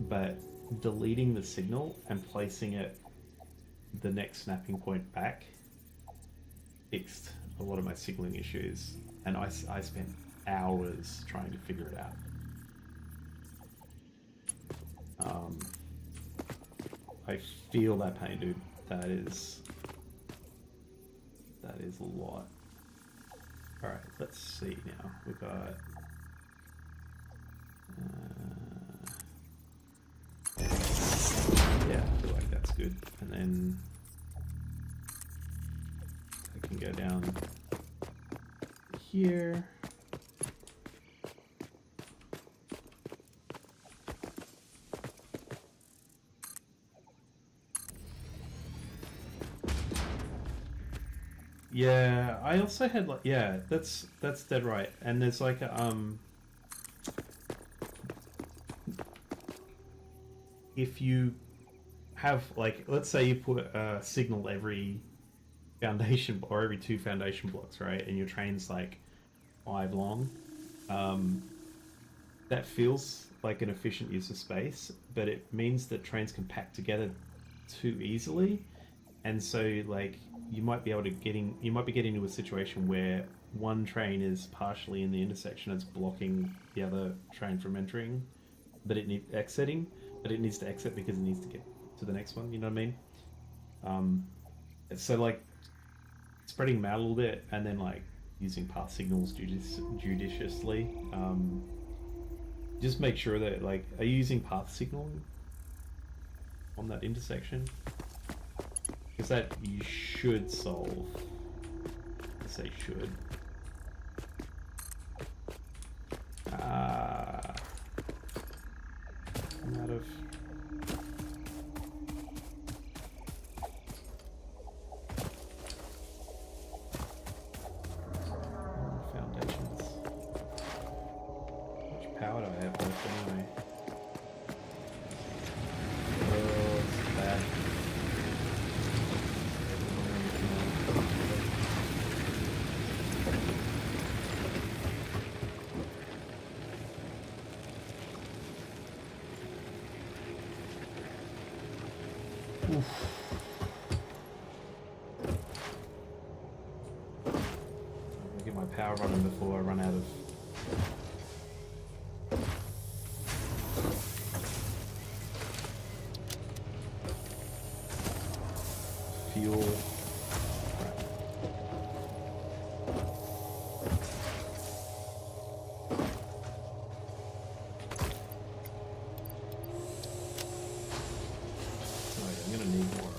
but deleting the signal and placing it the next snapping point back fixed a lot of my signaling issues, and I spent hours trying to figure it out. I feel that pain, dude. That is a lot. Alright, let's see now. We've got... yeah, I feel like that's good. And then I can go down here. Yeah, I also had like, yeah, that's dead right. And there's like a, if you have like, let's say you put a signal every foundation or every 2 foundation blocks, right? And your train's like 5 long. That feels like an efficient use of space, but it means that trains can pack together too easily, and so like you might be getting into a situation where one train is partially in the intersection, it's blocking the other train from entering, but it needs to exit because it needs to get to the next one. You know what I mean? So like spreading them out a little bit, and then like using path signals judiciously. Just make sure that like, are you using path signaling on that intersection? Because that you should solve. I say should. I'm out of... foundations. How much power do I have left anyway? Oh, it's bad. power running before I run out of fuel. I'm gonna need more.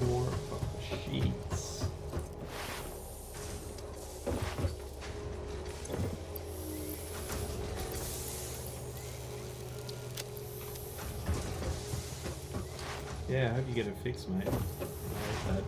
More sheets. Yeah, I hope you get it fixed, mate. I like that.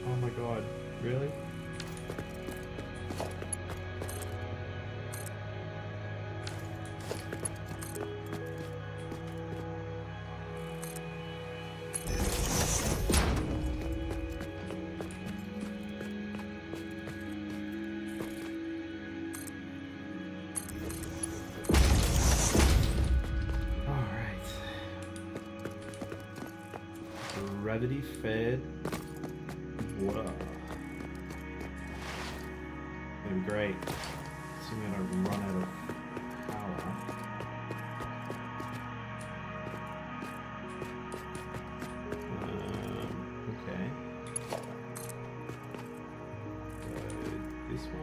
Oh my god, really? Alright. Gravity fed water. That'd be great. So I'm gonna run out of power. Okay. So this one.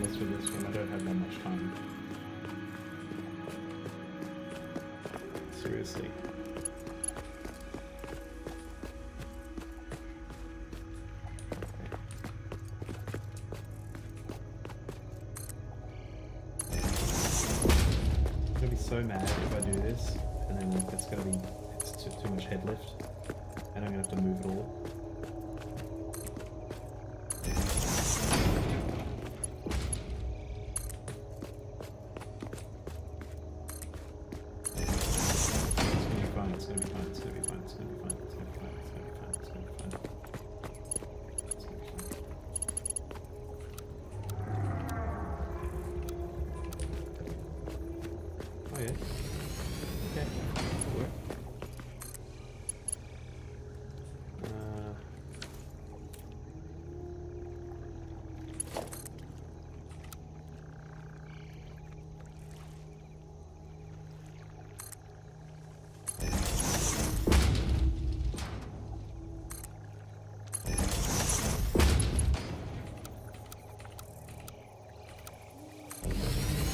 For this one, I don't have that much time. Seriously. I'm gonna be so mad if I do this, and then it's too much head lift, and I'm gonna have to move it all.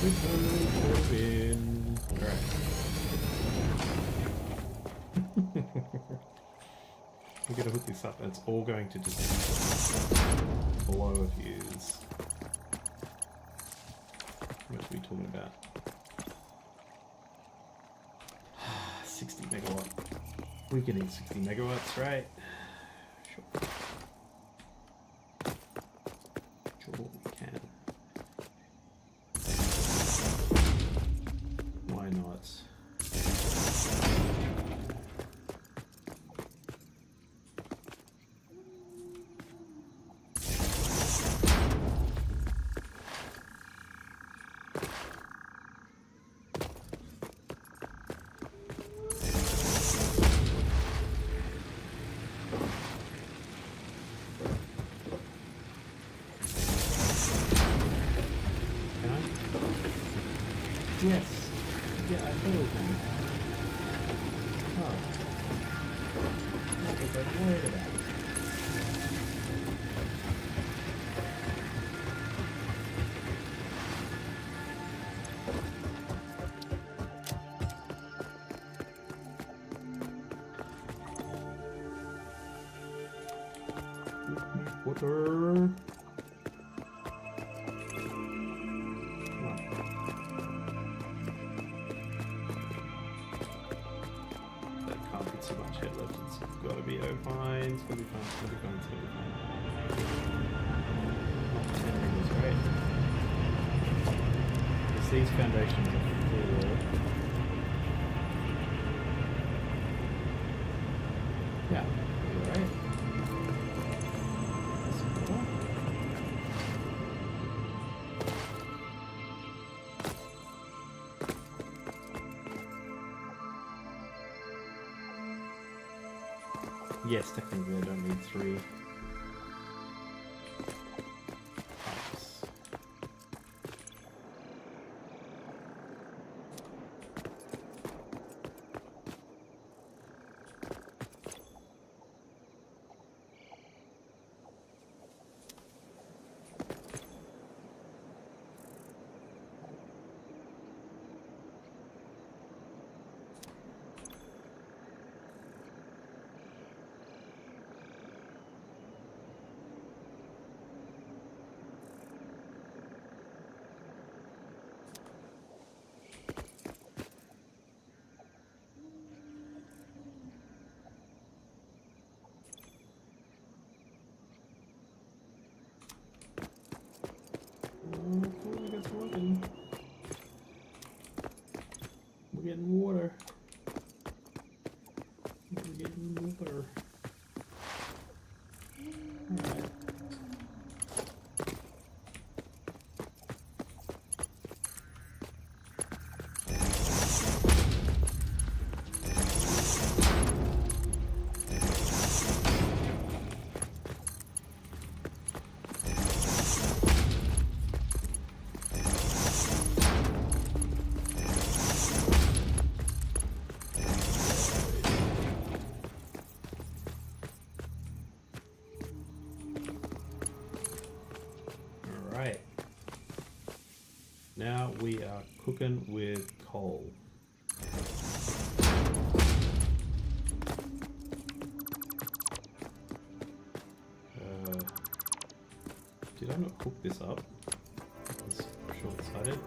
Alright. We're gonna hook this up and it's all going to just blow a fuse. What are we talking about? 60 megawatt. We can need 60 megawatts, right? Sure. Sure we can. Why not? Yes. Yeah, I totally can. Oh. What was I worried about? Water. So much head left, it's gotta be fine, it's gonna be fine, it's gonna be fine, it's gonna be fine. Not 10 meters, right? Because these foundations are 4. Yeah, you're right. That's 4. Yes, technically I don't need 3 pumps. Cool, I guess we're working. We're getting water. We're getting water. Alright. Alright. Now we are cooking with coal. Did I not cook this up? I was short-sighted.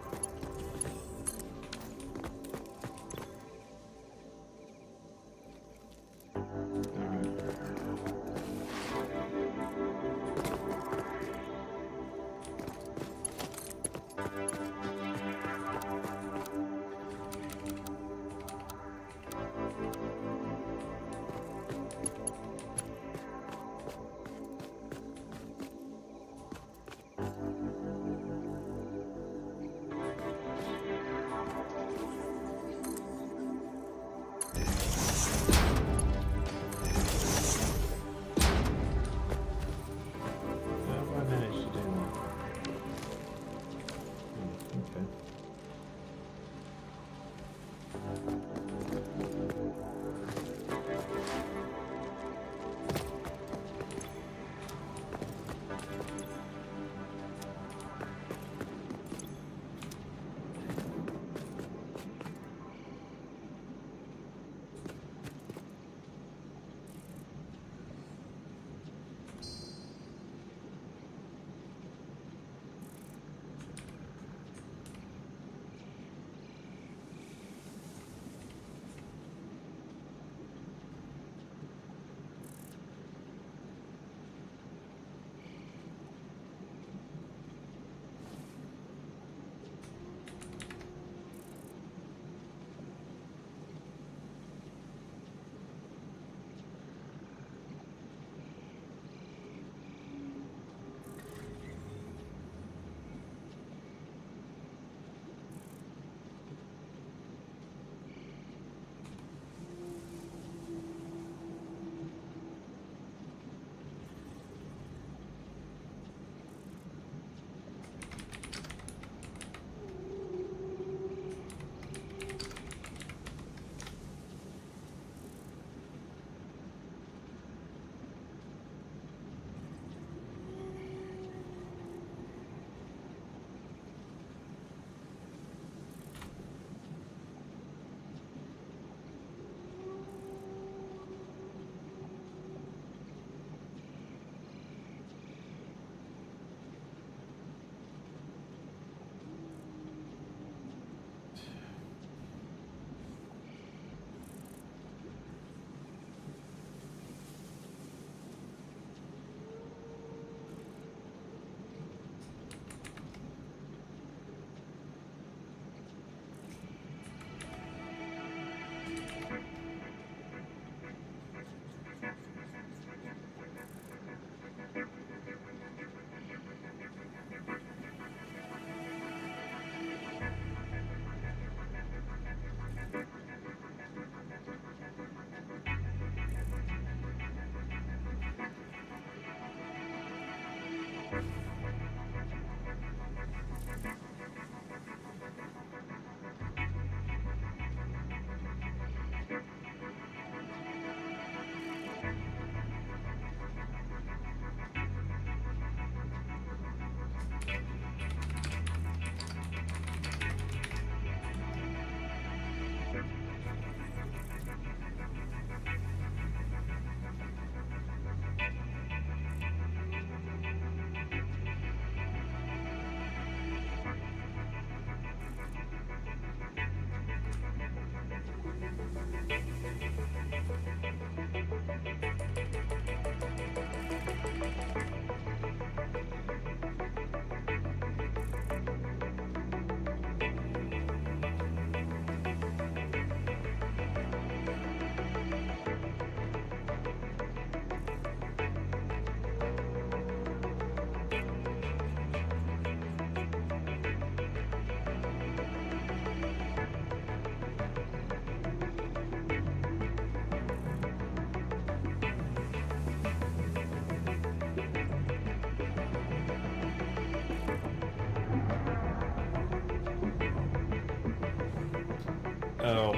Oh,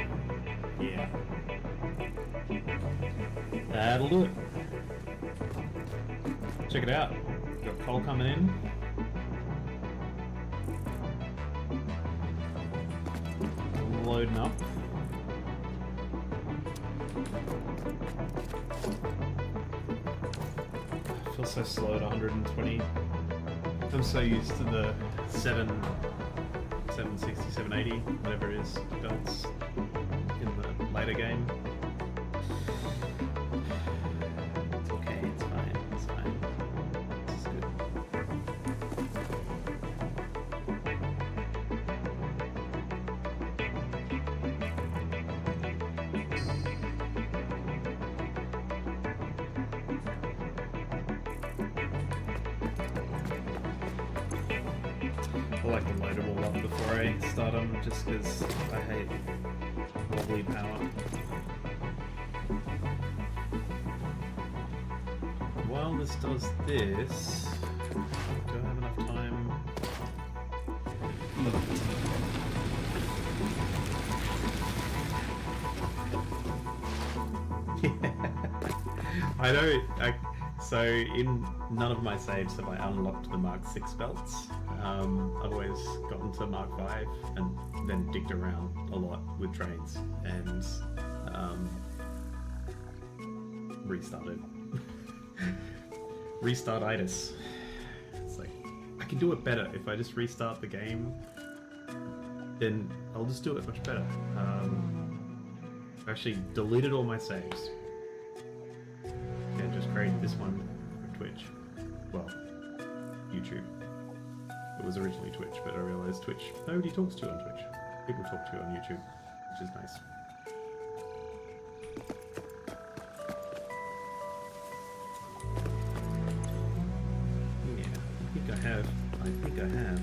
yeah. That'll do it. Check it out. Got coal coming in. Loading up. I feel so slow at 120. I'm so used to the 760, 780, whatever it is, belts in the later game. It's okay, it's fine, it's fine. This is good. I like to load them all up before I start them, just because I hate wobbly power. While this does this, do I have enough time? I don't. So in none of my saves have I unlocked the Mark 6 belts. I've always gotten to Mark 5 and then digged around a lot with trains and restarted. Restartitis. It's like, I can do it better. If I just restart the game, then I'll just do it much better. I actually deleted all my saves. And just created this one for Twitch. Well, YouTube. It was originally Twitch, but I realized Twitch, nobody talks to on Twitch. People talk to on YouTube, which is nice. Yeah, I think I have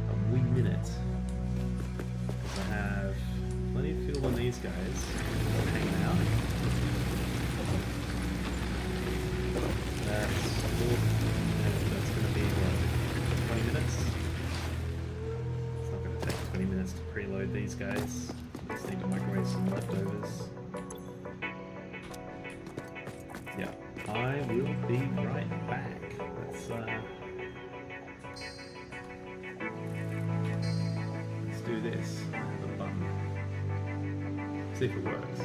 a wee minute. I have plenty of fuel on these guys hanging out. That's going to be, what, 20 minutes? It's not going to take 20 minutes to preload these guys. Just need to microwave some leftovers. Yeah, I will be right back. Let's do this. The button. See if it works.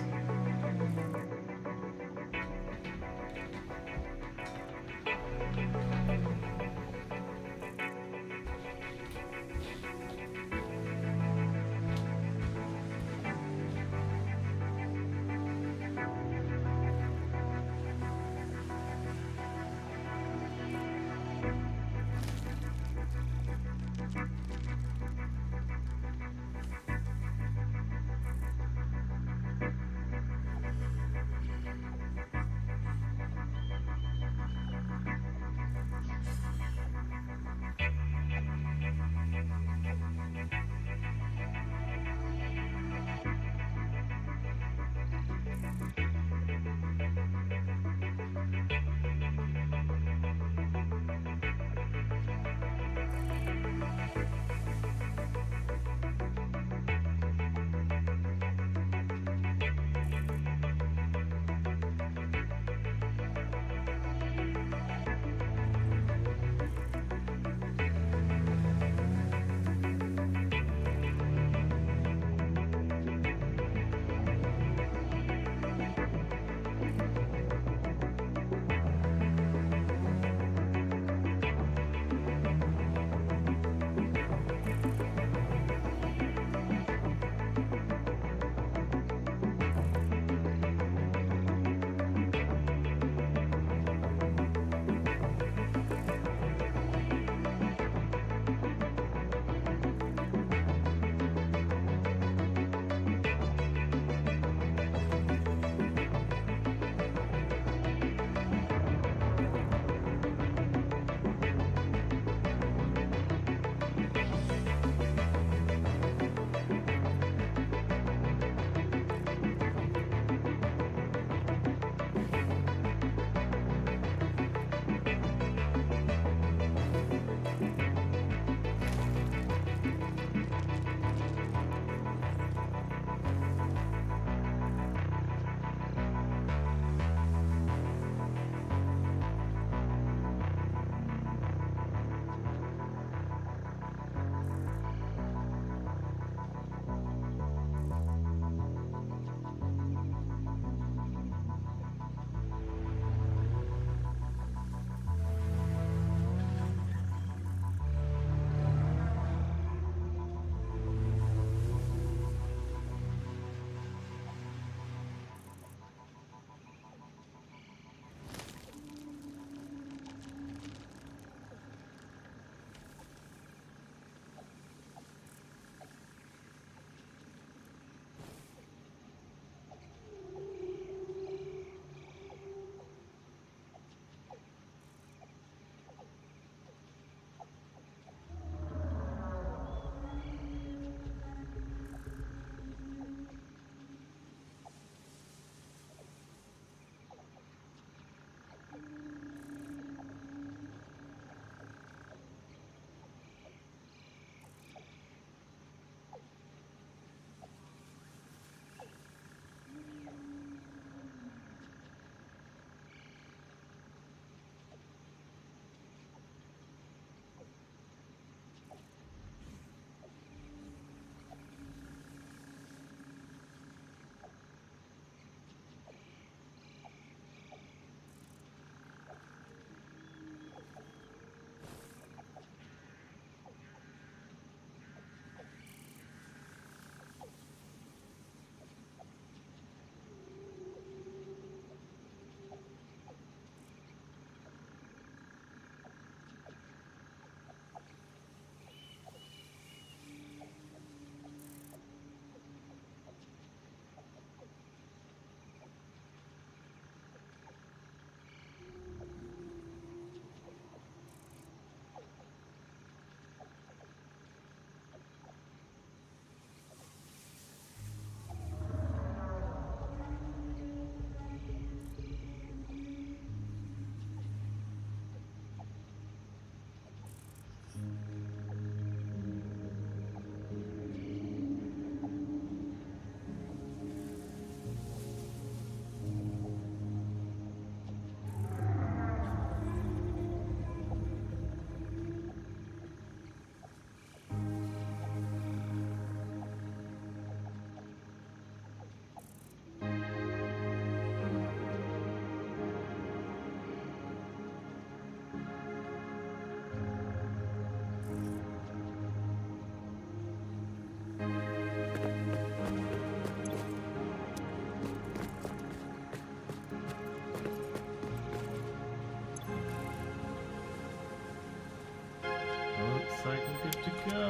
Looks like we're good to go.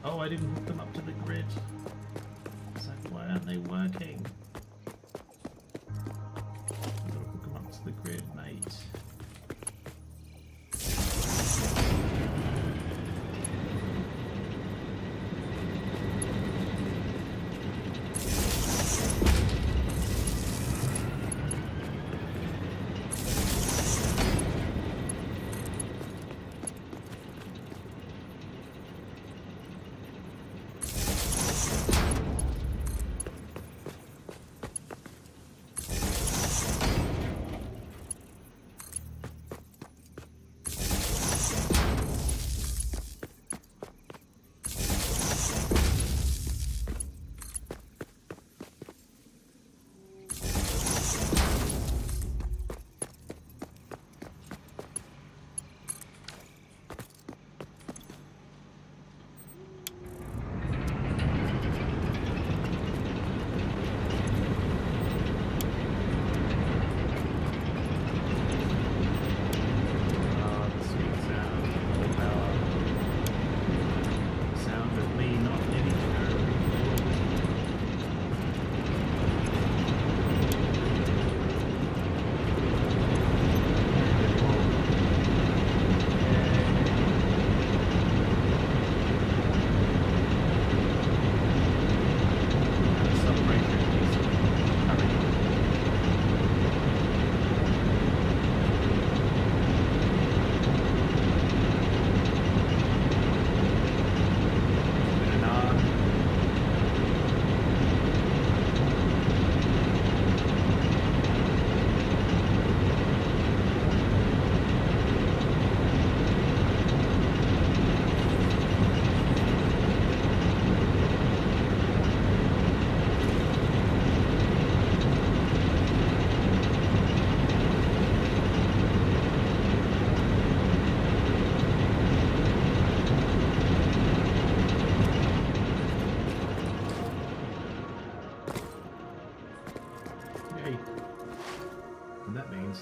Oh, I didn't hook them up to the grid. It's like, why aren't they working? I've got to hook them up to the grid, mate.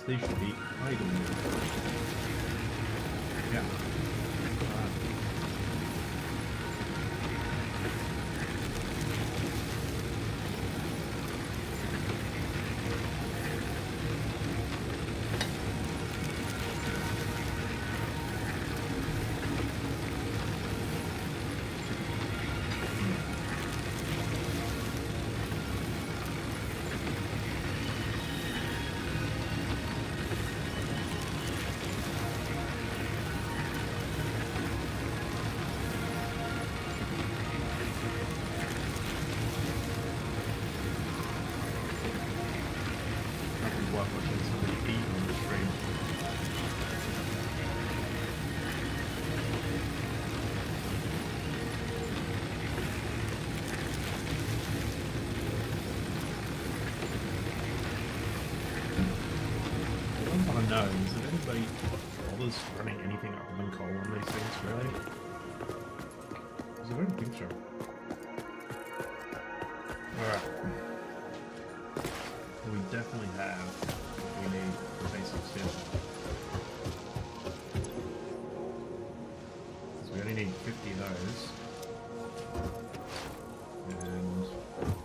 They should be idle. Yeah. No, is there anybody bothers running anything other than coal on these things, really? Because I don't think so. Alright. We definitely have what we need for basic skill. Because we only need 50 of those. And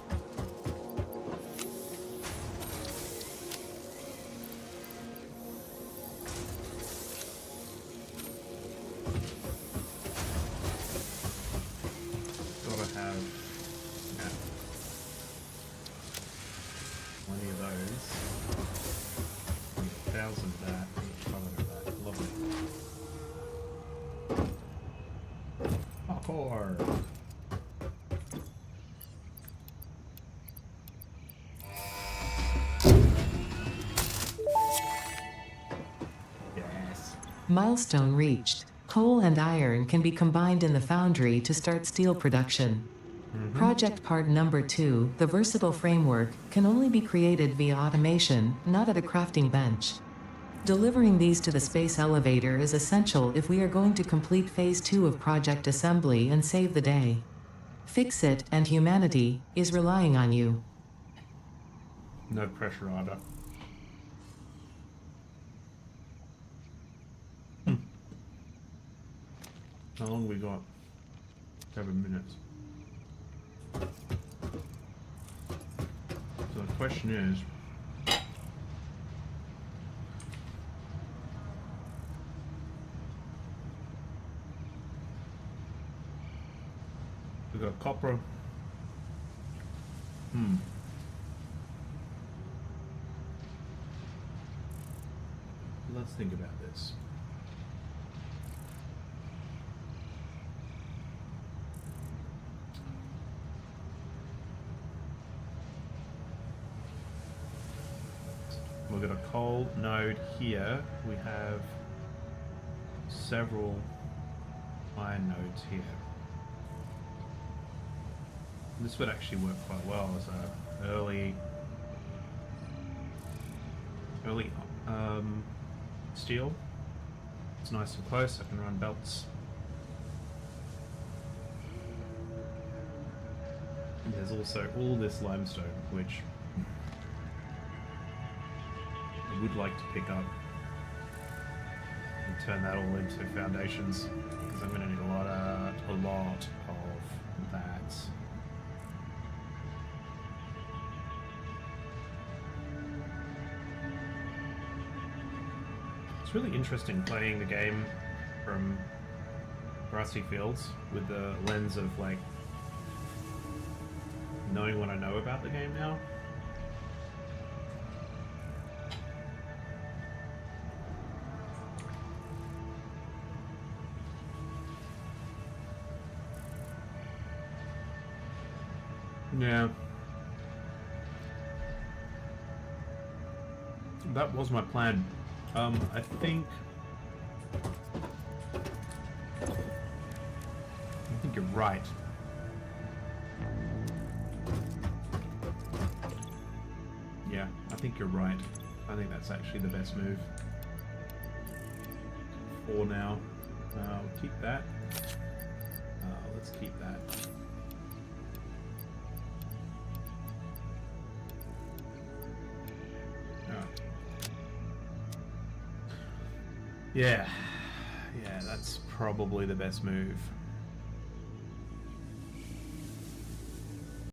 2,000 of that. 500 of that. Lovely. Parkour! Yes. Milestone reached. Coal and iron can be combined in the foundry to start steel production. Project part number 2, the versatile framework, can only be created via automation, not at a crafting bench. Delivering these to the space elevator is essential if we are going to complete phase 2 of project assembly and save the day. Fix It and humanity is relying on you. No pressure either. How long we got? 7 minutes. So the question is, we got copper. Let's think about this. We've got a coal node here. We have several iron nodes here. This would actually work quite well as a early steel. It's nice and close. I can run belts. And there's also all this limestone, which I would like to pick up and turn that all into foundations, because I'm going to need a lot of that. It's really interesting playing the game from grassy fields with the lens of like knowing what I know about the game now. Yeah. That was my plan. I think you're right. Yeah, I think you're right. I think that's actually the best move. For now. We'll keep that. Let's keep that. Yeah, that's probably the best move.